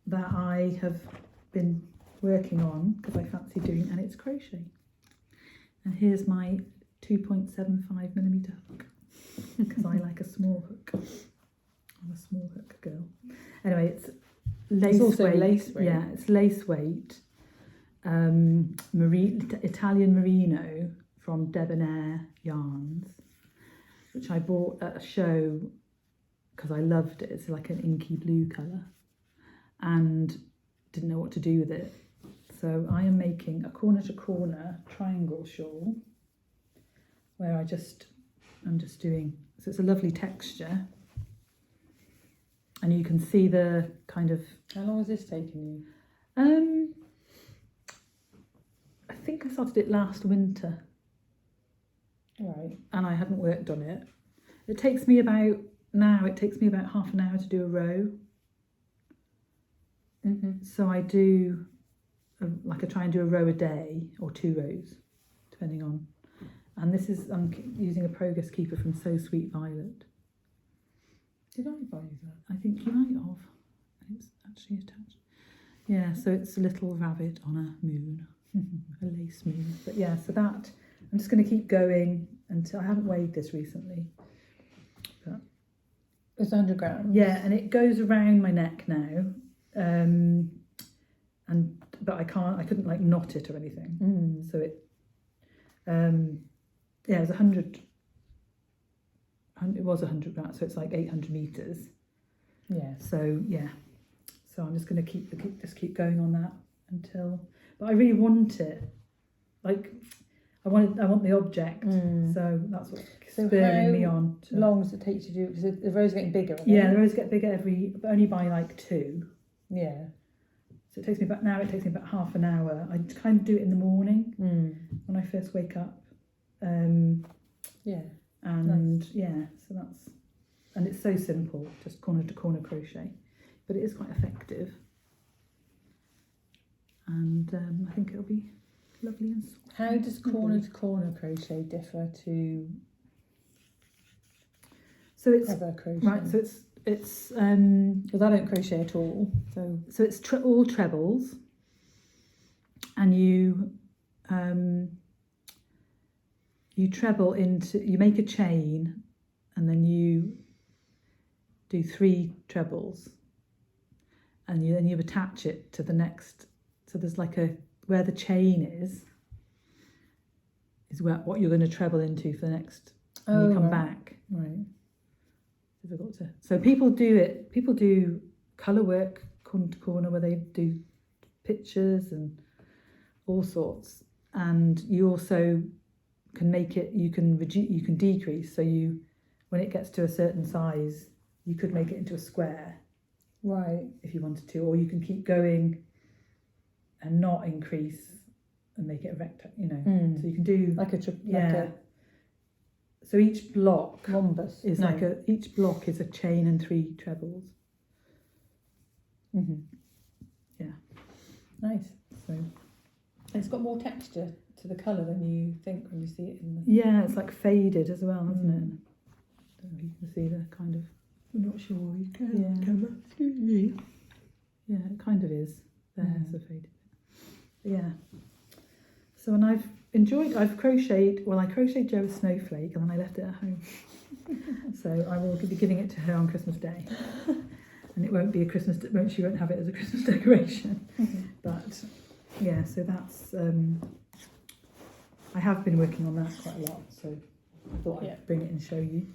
that I have been working on because I fancy doing, and it's crochet. And here's my 2.75mm hook because I like a small hook. I'm a small hook girl. Anyway, it's lace It's also weight. lace weight. Yeah, it's lace weight. Italian merino from Debonair Yarns, which I bought at a show because I loved it. It's like an inky blue colour, and didn't know what to do with it. So I am making a corner to corner triangle shawl where I'm just doing, so it's a lovely texture, and you can see the kind of. How long has this taken you? I think I started it last winter. Right. And I hadn't worked on it. It takes me about half an hour to do a row. So I do I try and do a row a day or 2 rows, depending on. And this is, I'm using a Progress Keeper from So Sweet Violet. Did I buy you that? I think you might have. It's actually attached. Yeah, so it's a little rabbit on a moon, a lace moon. But yeah, so that, I'm just going to keep going until, I haven't weighed this recently, but It's 100 grams. Yeah, and it goes around my neck now, but I couldn't like knot it or anything. So it, it was 100. It was 100 grams, so it's like 800 meters. Yeah. So yeah, so I'm just going to keep going on that until. But I really want it, like I want the object. So that's what's spurring me on. How long does it take to do? Because the rows are getting bigger. Yeah, the rows get bigger but only by like 2. Yeah. So it takes me about half an hour. I kind of do it in the morning when I first wake up. Yeah. And nice. yeah, and it's so simple, just corner to corner crochet, but it is quite effective. And I think it'll be lovely and soft. How does corner to corner crochet differ to other crochet? Right, so it's because I don't crochet at all, so it's all trebles, and you treble you make a chain, and then you do 3 trebles, and then you attach it to the next. So there's like where the chain is what you're going to treble into for the next when you come back. Right. Difficult to. So people do colour work corner to corner where they do pictures and all sorts, and you also can make it. You can reduce. You can decrease. So when it gets to a certain size, you could make it into a square, right, if you wanted to, or you can keep going and not increase and make it a rectangle. So you can do like so each block rhombus is each block is a chain and 3 trebles. Yeah, nice. So it's got more texture to the colour than you think when you see it in the. Yeah, it's like faded as well, isn't it? I don't know if you can see the kind of. I'm not sure you can. Yeah. Camera. Excuse me. Yeah, it kind of is. There's a faded bit. Yeah. So I've crocheted. Well, I crocheted Jo a snowflake, and then I left it at home. So I will be giving it to her on Christmas Day, and it won't be a Christmas. She won't have it as a Christmas decoration. But yeah, so that's. I have been working on that quite a lot, so I thought I'd bring it and show you.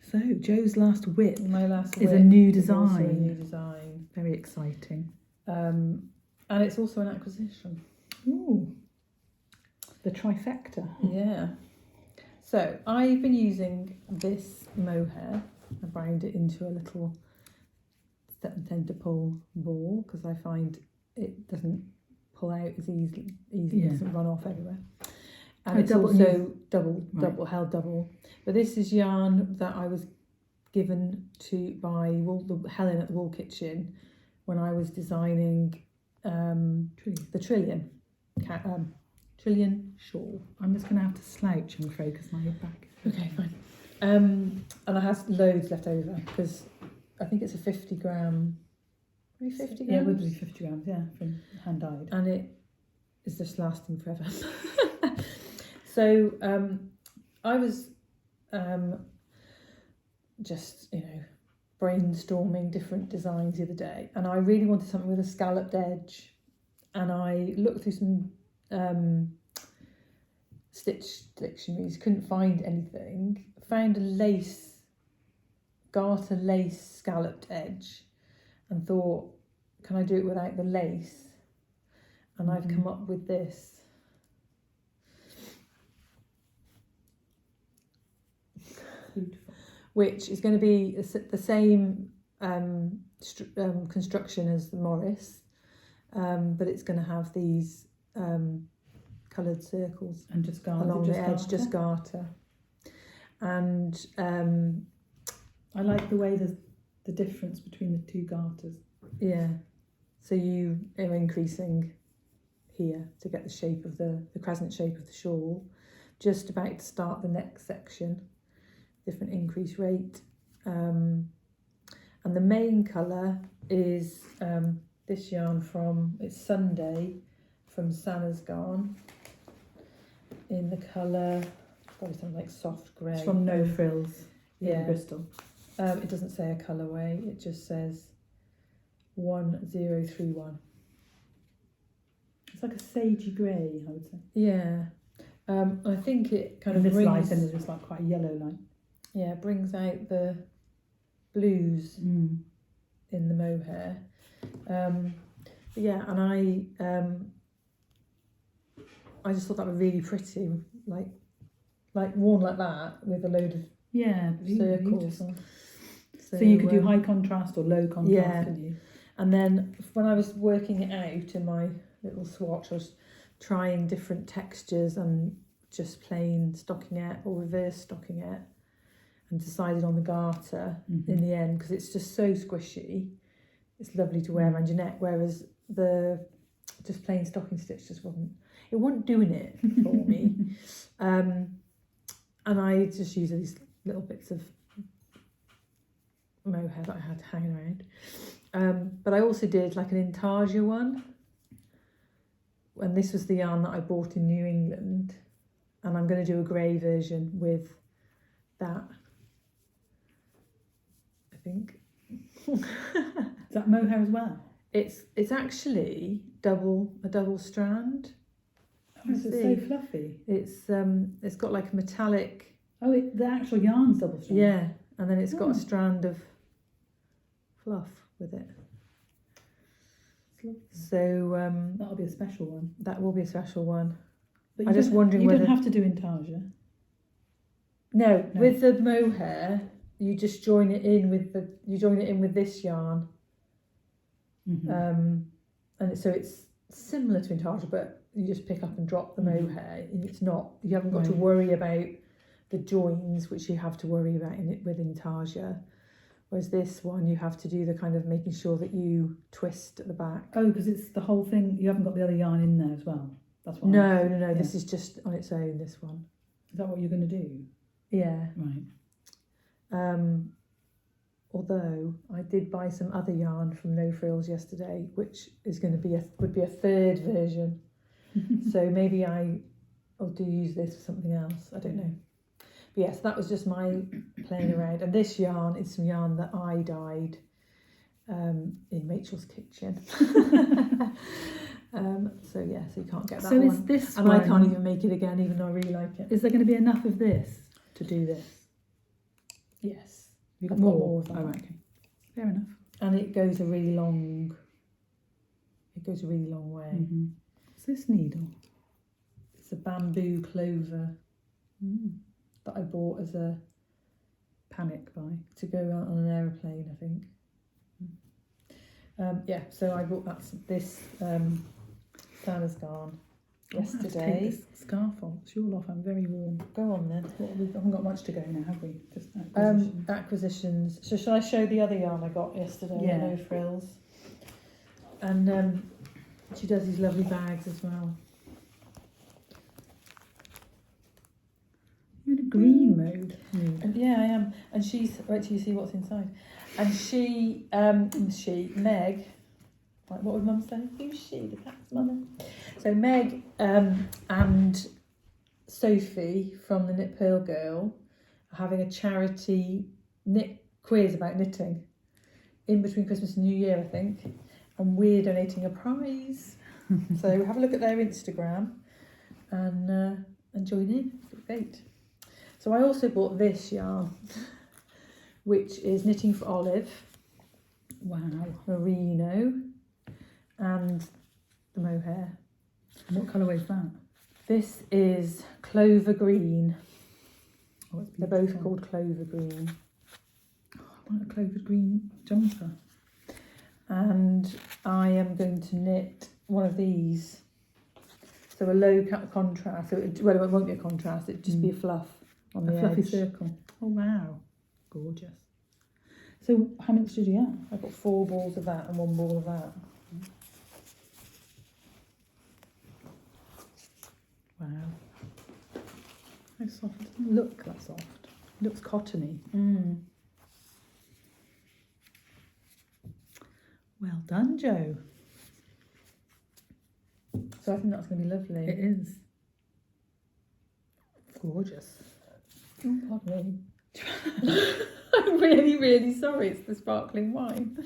So Jo's last whip. My last is whip a new is also design. a new design. Very exciting. And it's also an acquisition. Ooh. The trifecta. Yeah. So I've been using this mohair. I browned it into a little step and tend to pull ball because I find it doesn't pull out as easily. It doesn't run off everywhere. And it's also double held double. But this is yarn that I was given by Helen at the Wool Kitchen when I was designing the Trillion shawl. I'm just going to have to slouch, I'm afraid, because my back. Okay, fine. And I have loads left over because I think it's a 50 gram. Maybe 50 grams? Yeah, it would be 50 grams, from hand dyed. And it is just lasting forever. So I was just, brainstorming different designs the other day, and I really wanted something with a scalloped edge, and I looked through some stitch dictionaries, couldn't find anything, found a garter lace scalloped edge, and thought, can I do it without the lace? And I've come up with this. Beautiful. Which is going to be the same construction as the Morris, but it's going to have these coloured circles and just garter along the edge, just garter. And I like the way there's the difference between the 2 garters. Yeah, so you are increasing here to get the shape of the crescent shape of the shawl. Just about to start the next section. Different increase rate, and the main colour is this yarn it's Sunday from Santa's Garn in the colour, probably something like soft grey. It's from No Frills. Yeah. Bristol. It doesn't say a colourway, it just says 1031. It's like a sagey grey, I would say. Yeah. I think it kind And of this light brings, and it's like quite a yellow light. yeah, brings out the blues Mm. in the mohair. But yeah, and I just thought that was really pretty, like worn like that with a load of Yeah, circles. beautiful. So you could do um, high contrast or low contrast, yeah. couldn't you? And then when I was working it out in my little swatch, I was trying different textures and just plain stockinette or reverse stockinette, and decided on the garter in the end because it's just so squishy. It's lovely to wear around your neck, whereas the just plain stocking stitch just wasn't doing it for me. And I just used these little bits of mohair that I had hanging around. But I also did like an intarsia one, and this was the yarn that I bought in New England, and I'm going to do a grey version with that, I think. Is that mohair as well? It's actually a double strand. Oh, it's so fluffy. It's got like a metallic. Oh, the actual yarn's double strand. Yeah, and then it's got a strand of fluff with it. So that'll be a special one. that will be a special one. But I'm just wondering you whether don't have to do intarsia. No, with the mohair, you just join it in with this yarn. And so it's similar to intarsia, but you just pick up and drop the mohair, and you haven't got to worry about the joins, which you have to worry about with intarsia. Whereas this one, you have to do the kind of making sure that you twist at the back. Oh, because it's the whole thing. You haven't got the other yarn in there as well. That's what. No. Yeah. This is just on its own. This one. Is that what you're going to do? Yeah. Right. Although I did buy some other yarn from No Frills yesterday, which is going to would be a third version. So maybe I'll use this for something else. I don't know. But yes, that was just my playing around. And this yarn is some yarn that I dyed in Rachel's kitchen. So you can't get that So one. is this and one, I can't even make it again, even though I really like it. Is there going to be enough of this to do this? Yes. You've got I've got more. more of that. Oh, right, okay. Fair enough. And it goes a really long way. What's this needle? It's a bamboo clover that I bought as a Panic buy. to go out on an aeroplane, I think. So I bought this Santa's yarn yesterday. Take this scarf off. It's all off. I'm very warm. Go on then. We haven't got much to go now, have we? Just Acquisitions. So shall I show the other yarn I got yesterday? Yeah. No Frills. And she does these lovely bags as well. You're in a green mode. And yeah, I am. And she's wait till you see what's inside. And she, Meg, like what would Mum say? Who's she? The cat's mother. So Meg and Sophie from the Knit Purl Girl are having a charity knit quiz about knitting in between Christmas and New Year, I think. And we're donating a prize. So have a look at their Instagram and join in. Great. So I also bought this yarn, which is Knitting for Olive. Wow. Merino. And the mohair. And what colourway is that? This is Clover Green. Oh, it's They're beautiful. both called Clover Green. Oh, I want a clover green jumper. And I am going to knit one of these. So a low contrast. So it won't be a contrast, it'd just be a fluff on the A fluffy edge. circle. Oh, wow. Gorgeous. So how much did you get? I've got 4 balls of that and 1 ball of that. Wow. How soft. It doesn't look that soft. It looks cottony. Well done, Jo. So I think that's going to be lovely. It is. Gorgeous. Oh, pardon me. I'm really, really sorry. It's the sparkling wine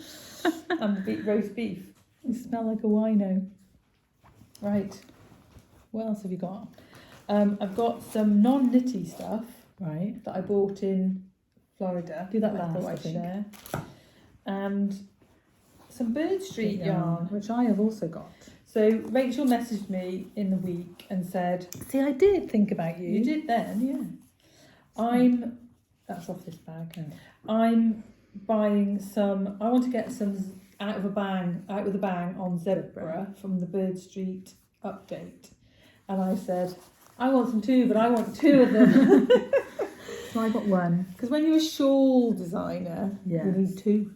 and the roast beef. You smell like a wino. Right. What else have you got? I've got some non-knitty stuff Right. that I bought in Florida. Do that I last, thought I I'd think. share. And some Bird Street yarn. which I have also got. So Rachel messaged me in the week and said, See, I did think about you. you did then, yeah. That's off this bag. Oh. I'm buying some, I want to get some out with a bang on Zebra from the Bird Street update. And I said, I want some too, but I want 2 of them. So I got one. Because when you're a shawl designer, Yeah. you need 2.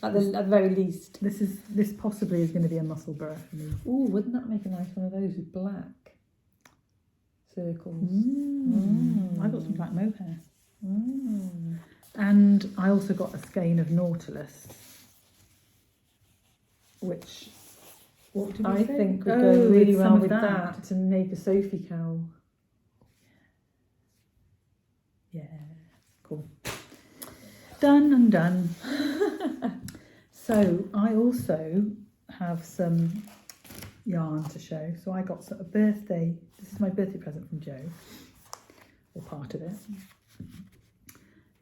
At the very least. This possibly is going to be a muscle burr for me. Ooh, wouldn't that make a nice one of those with black circles? I got some black mohair. Mm. And I also got a skein of Nautilus, which, what did we I say? think would Oh, go really with some well of with that to make a Sophie cowl. Yeah, cool. Done and done. So I also have some yarn to show. So I got a birthday, this is my birthday present from Jo, or part of it,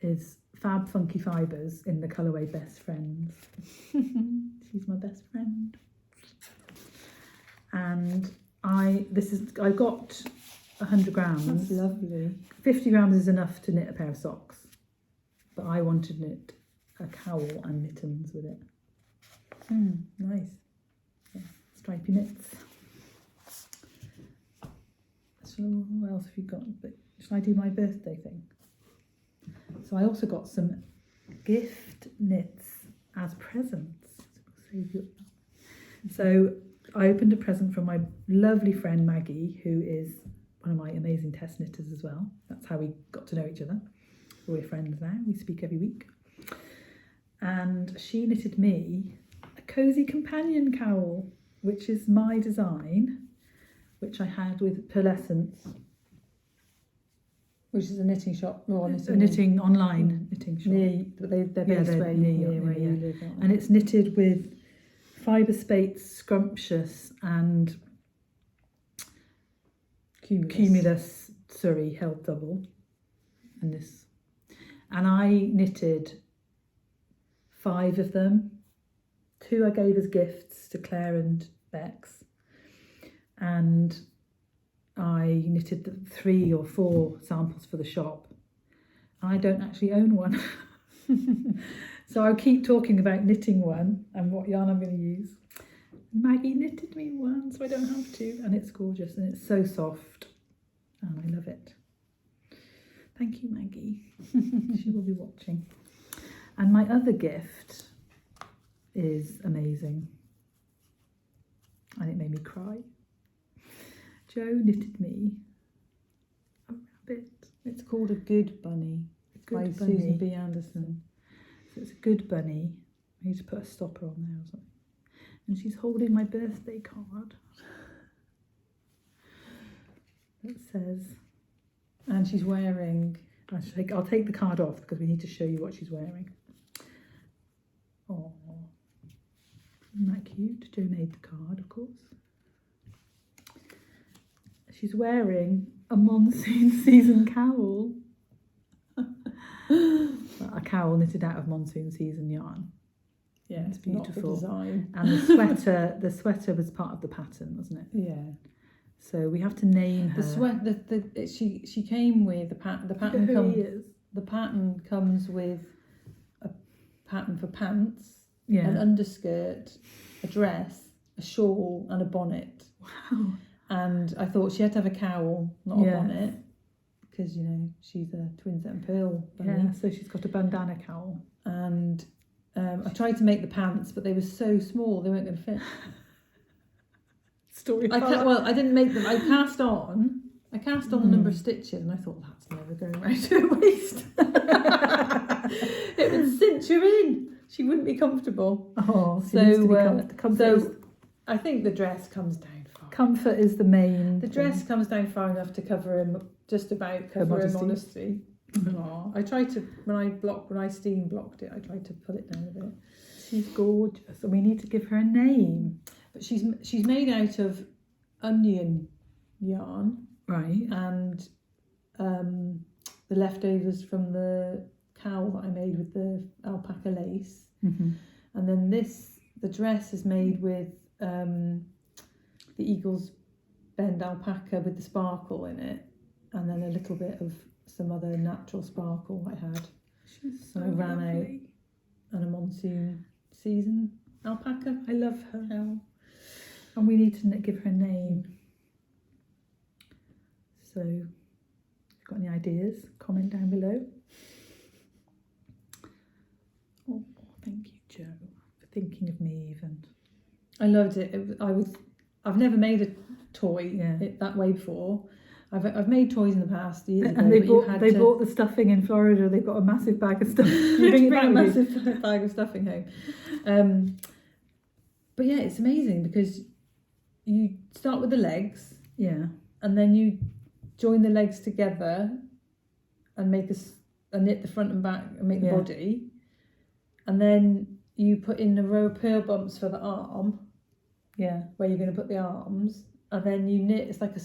is Fab Funky Fibres in the colourway Best Friends. She's my best friend. And I got 100 grams. That's lovely. 50 grams is enough to knit a pair of socks, but I wanted to knit a cowl and mittens with it. Nice. Yeah, stripy knits. So what else have you got? But shall I do my birthday thing? So I also got some gift knits as presents. So I opened a present from my lovely friend Maggie, who is one of my amazing test knitters as well. That's how we got to know each other. We're friends now. We speak every week. And she knitted me a cosy companion cowl, which is my design, which I had with Pearlescence. Which is a knitting shop. Or A knitting online knitting shop. They're based they're near where yeah. you live. Aren't they? And it's knitted with Fibre Spates Scrumptious and Cumulus Surrey held double. And I knitted 5 of them. 2 I gave as gifts to Claire and Bex. And I knitted 3 or 4 samples for the shop. I don't actually own one. So I'll keep talking about knitting one and what yarn I'm going to use. Maggie knitted me one, so I don't have to. And it's gorgeous and it's so soft. And I love it. Thank you, Maggie. She will be watching. And my other gift is amazing. And it made me cry. Jo knitted me a rabbit. It's called A Good Bunny by Good bunny. Susan B. Anderson. So it's a good bunny. I need to put a stopper on there or something. And she's holding my birthday card. It says, And she's wearing... I'll take the card off because we need to show you what she's wearing. Oh, isn't that cute? Jo made the card, of course. She's wearing a monsoon season cowl. A cowl knitted out of monsoon season yarn. Yeah, It's not the beautiful. design. And the sweater was part of the pattern, wasn't it? Yeah. So we have to name her. She came with the pattern. The pattern Who comes. he is. The pattern comes with a pattern for pants, Yeah. an underskirt, a dress, a shawl, and a bonnet. Wow. And I thought she had to have a cowl, not Yeah. a bonnet, because she's a Twinset and Purl bunny. Yeah. So she's got a bandana cowl. And I tried to make the pants, but they were so small they weren't going to fit. Story. I didn't make them. I cast on the number of stitches, and I thought that's never going round to her waist. It would cinch her in. She wouldn't be comfortable. Oh, So, needs to be comfort. I think the dress comes down far. Comfort is the main. The dress comes down far enough to cover him, just about cover her modesty. modesty. Oh, I tried to when I steam blocked it. I tried to pull it down a bit. She's gorgeous, and we need to give her a name. But she's made out of onion yarn, Right. and the leftovers from the cowl that I made with the alpaca lace. Mm-hmm. And then the dress is made with the Eagle's Bend alpaca with the sparkle in it, and then a little bit of some other natural sparkle I had. She's so And I ran lovely. And a monsoon season alpaca. I love her. Oh. And we need to give her a name. So, if you've got any ideas, comment down below. Oh, thank you, Jo, for thinking of me even. I loved it. I've never made a toy Yeah. that way before. I've made toys in the past years ago. And they but bought the stuffing in Florida. They've got a massive bag of stuffing. you bring it bring back a with you? massive bag of stuffing home. But yeah, it's amazing because you start with the legs, Yeah. and then you join the legs together and make a knit the front and back and make the Yeah. body, and then you put in a row of purl bumps for the arm Yeah. where you're going to put the arms, and then you knit. It's like a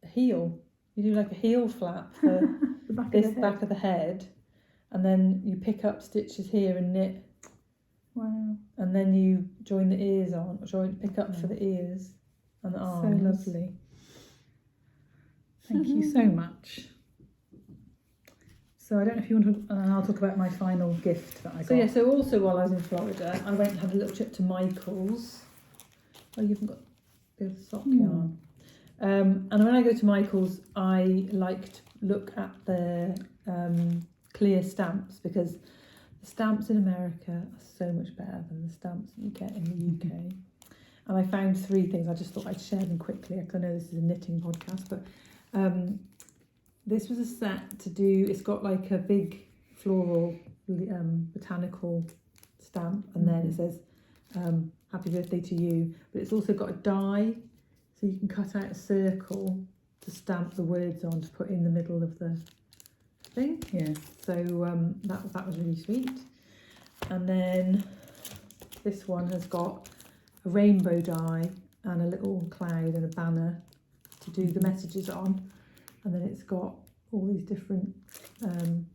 heel. You do like a heel flap for The back this of the head. back of the head, and then you pick up stitches here and knit, Wow. and then you join the ears on, pick up for the ears and the So arms. lovely. Thank you so much. So I don't know if you want to, and I'll talk about my final gift that I got. So yeah, so also while I was in Florida, I went and had a little trip to Michael's. Oh, you haven't got the sock yarn. And when I go to Michael's, I like to look at the clear stamps, because the stamps in America are so much better than the stamps that you get in the UK. And I found 3 things. I just thought I'd share them quickly, because I know this is a knitting podcast, but this was a set to do. It's got like a big floral botanical stamp, and then it says happy birthday to you, but it's also got a die, so you can cut out a circle to stamp the words on to put in the middle of the thing. Yeah. So that was really sweet. And then this one has got a rainbow die and a little cloud and a banner to do the messages on, and then it's got all these different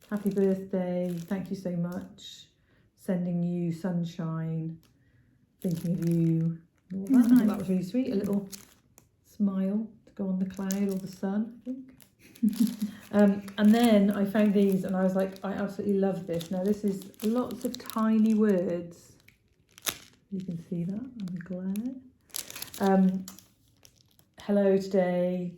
happy birthday, thank you so much, sending you sunshine, thinking of you, all that. I thought that was really sweet. A little smile to go on the cloud or the sun, I think. And then I found these, and I was like, I absolutely love this. Now this is lots of tiny words. You can see that on the glare. Hello today,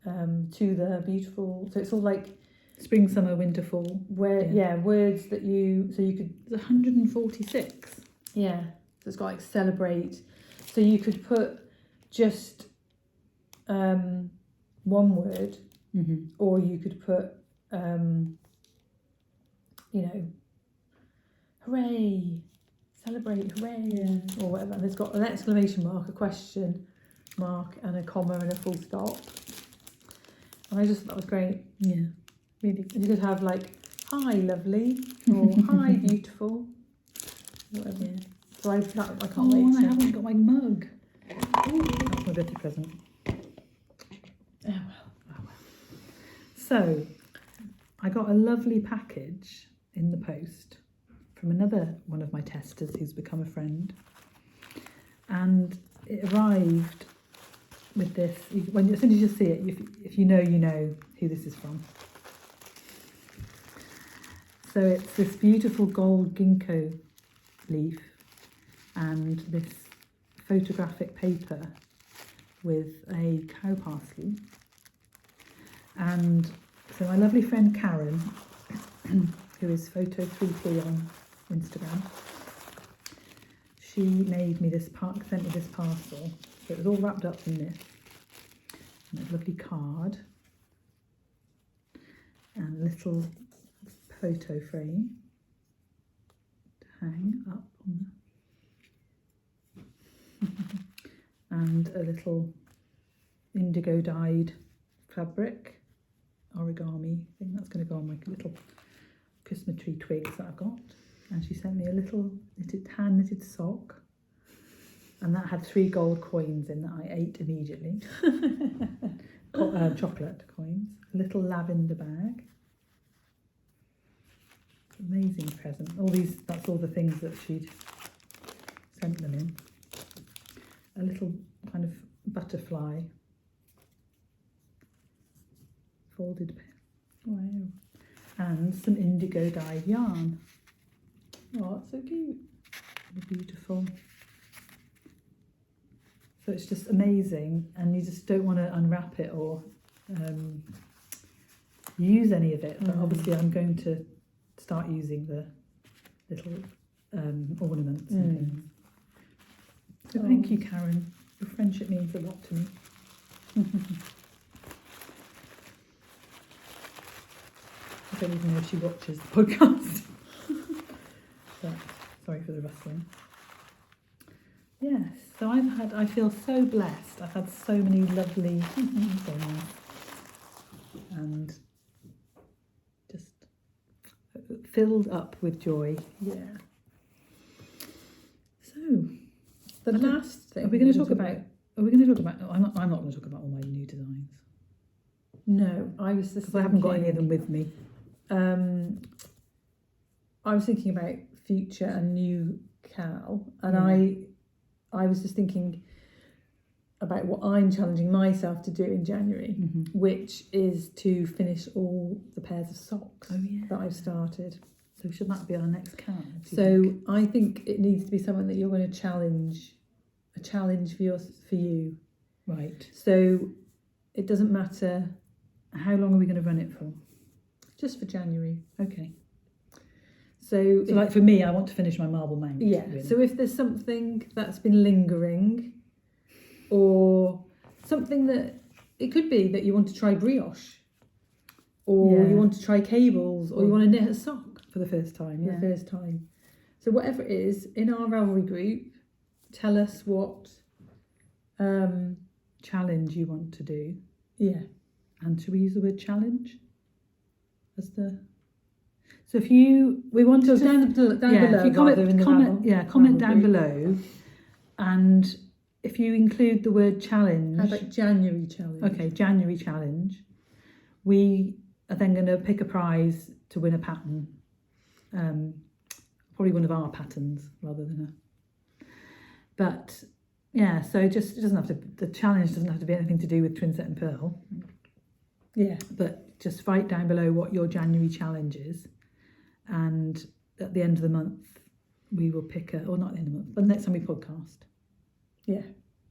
to the beautiful. So it's all like Spring, summer, winter, fall. Words that you. So you could. It's 146. Yeah. So it's got like celebrate. So you could put just one word, or you could put hooray, celebrate, hooray, or whatever. And it's got an exclamation mark, a question mark, and a comma and a full stop. And I just thought that was great. Yeah, really. And you could have like, hi lovely, or hi beautiful, whatever. Yeah. So I can't wait. And I haven't got my mug. Ooh, that's my birthday present. Oh well. So, I got a lovely package in the post from another one of my testers who's become a friend, and it arrived with this. As soon as you see it, if you know who this is from. So it's this beautiful gold ginkgo leaf and this photographic paper with a cow parsley. And so my lovely friend Karen, who is Photo3P on Instagram, she made me sent me this parcel. So it was all wrapped up in this. And a lovely card and a little photo frame to hang up on and a little indigo dyed fabric origami thing that's going to go on my little Christmas tree twigs that I've got. And she sent me a little hand knitted sock, and that had 3 gold coins in that I ate immediately. Chocolate coins. A little lavender bag. Amazing present. That's all the things that she'd sent them in. A little kind of butterfly folded pen. Wow. And some indigo dyed yarn. Oh, that's so cute. Beautiful. So it's just amazing, and you just don't want to unwrap it or use any of it. But obviously I'm going to start using the little ornaments and things. So thank you, Karen. Your friendship means a lot to me. I don't even know if she watches the podcast. But sorry for the rustling. Yes, so I feel so blessed. I've had so many lovely things and just filled up with joy. Yeah. So the last thing Are we going to talk about? I'm not going to talk about all my new designs. No, I was just because I haven't got any of them with me. I was thinking about future and new Cal, and I was just thinking about what I'm challenging myself to do in January, which is to finish all the pairs of socks that I've started. So should that be our next Cal? So I think it needs to be something that you're going to challenge, a challenge for you. Right. So it doesn't matter. How long are we going to run it for? Just for January. Okay. So like for me, I want to finish my marble mount. Yeah. Really. So if there's something that's been lingering, or something that it could be that you want to try brioche, or you want to try cables, or you want to knit a sock for the first time. For the first time. So whatever it is, in our Ravelry group, tell us what challenge you want to do. Yeah. And should we use the word challenge as the? So if we want to down below, if you comment down group. below, and if you include the word challenge. How about January challenge? Okay, January challenge. We are then going to pick a prize to win a pattern, probably one of our patterns rather than a. But yeah, so just it doesn't have to. The challenge doesn't have to be anything to do with Twinset and Purl. Yeah, but just write down below what your January challenge is, and at the end of the month we will pick or not at the end of the month, but next time we podcast,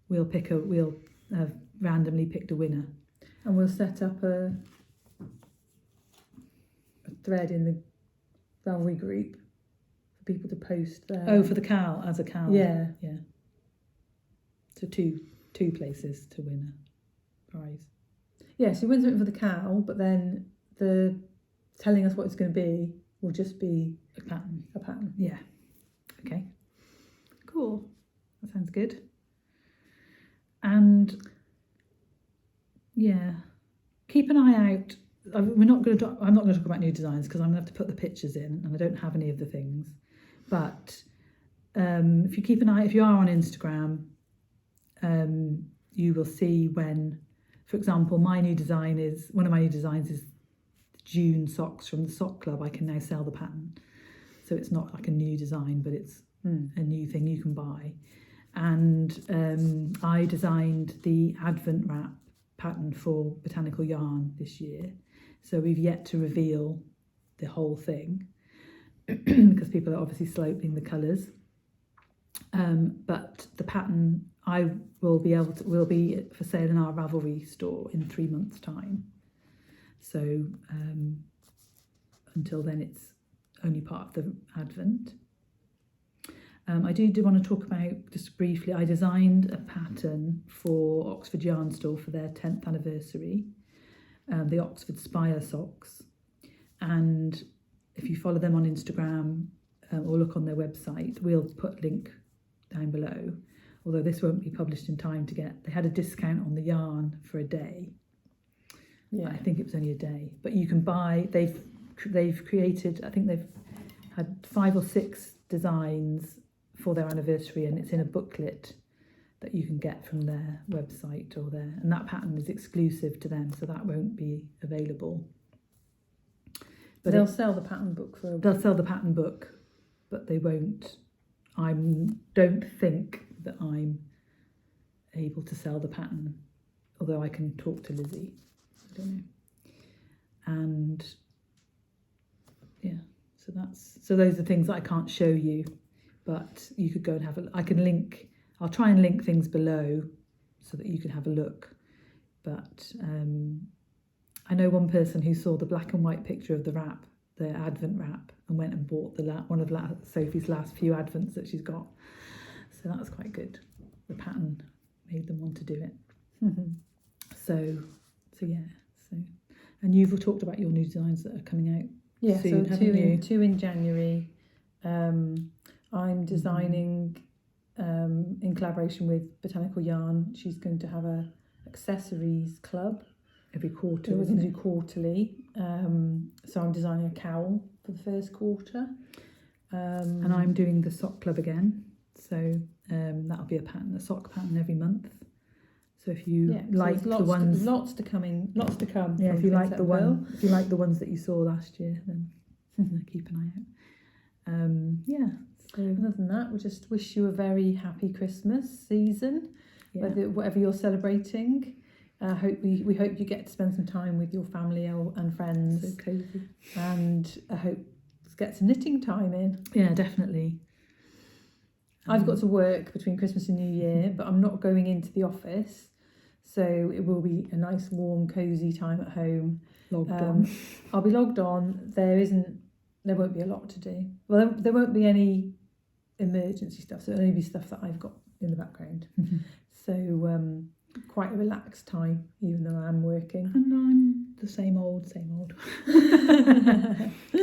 we'll have randomly picked a winner, and we'll set up a thread in the Ravelry group for people to post there. Oh, for the Cal as a Cal. Yeah. So two places to win a prize. Yeah, so you win something for the Cal, but then the telling us what it's going to be will just be a pattern. A pattern. Yeah. Okay. Cool. That sounds good. And keep an eye out. I'm not going to talk about new designs because I'm going to have to put the pictures in, and I don't have any of the things. But if you keep an eye, if you are on Instagram, you will see when. For example, one of my new designs is June socks from the Sock Club. I can now sell the pattern. So it's not like a new design, but it's a new thing you can buy. And I designed the Advent wrap pattern for Botanical Yarn this year. So we've yet to reveal the whole thing because people are obviously sloping the colours. But the pattern will be for sale in our Ravelry store in 3 months' time. So until then, it's only part of the Advent. I do want to talk about, just briefly, I designed a pattern for Oxford Yarn Store for their 10th anniversary, the Oxford Spire socks. And if you follow them on Instagram or look on their website, we'll put a link down below. Although this won't be published in time to get, they had a discount on the yarn for a day. Yeah. I think it was only a day, but you can buy. They've created. I think they've had 5 or 6 designs for their anniversary, and it's in a booklet that you can get from their website or there. And that pattern is exclusive to them, so that won't be available. But they'll sell the pattern book for. They'll sell the pattern book, but they won't. I don't think that I'm able to sell the pattern, although I can talk to Lizzie. I don't know. And yeah, so those are things that I can't show you, but you could go and have a. I can link. I'll try and link things below so that you can have a look. But I know one person who saw the black and white picture of the wrap, the Advent wrap, and went and bought one of Sophie's last few Advents that she's got. So that was quite good. The pattern made them want to do it. Mm-hmm. So yeah. And you've talked about your new designs that are coming out. Yeah, soon, so two in January. I'm designing in collaboration with Botanical Yarn. She's going to have a accessories club Every quarter. We're going to do quarterly. So I'm designing a cowl for the first quarter. And I'm doing the sock club again. So that'll be a sock pattern every month. So if you like the ones, lots to come. Yeah, if you like the ones that you saw last year, then keep an eye out. Yeah. So other than that, we'll just wish you a very happy Christmas season, whatever you're celebrating. We hope you get to spend some time with your family and friends. So cosy. And I hope to get some knitting time in. Yeah, definitely. I've got to work between Christmas and New Year, but I'm not going into the office. So it will be a nice, warm, cosy time at home. Logged on. I'll be logged on. There won't be a lot to do. Well, there won't be any emergency stuff. So it'll only be stuff that I've got in the background. Mm-hmm. So quite a relaxed time, even though I'm working. And I'm the same old.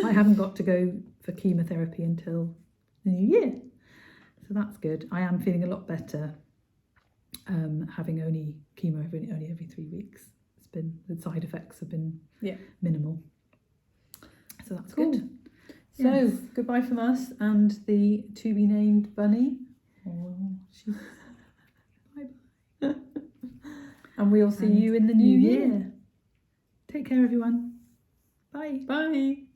I haven't got to go for chemotherapy until the new year. So that's good. I am feeling a lot better. Having only chemo only every 3 weeks. The side effects have been minimal. So that's cool. Good. So Yes. Goodbye from us and the to be named bunny. Oh, she's bye. And we'll see you in the new year. Take care, everyone. Bye. Bye.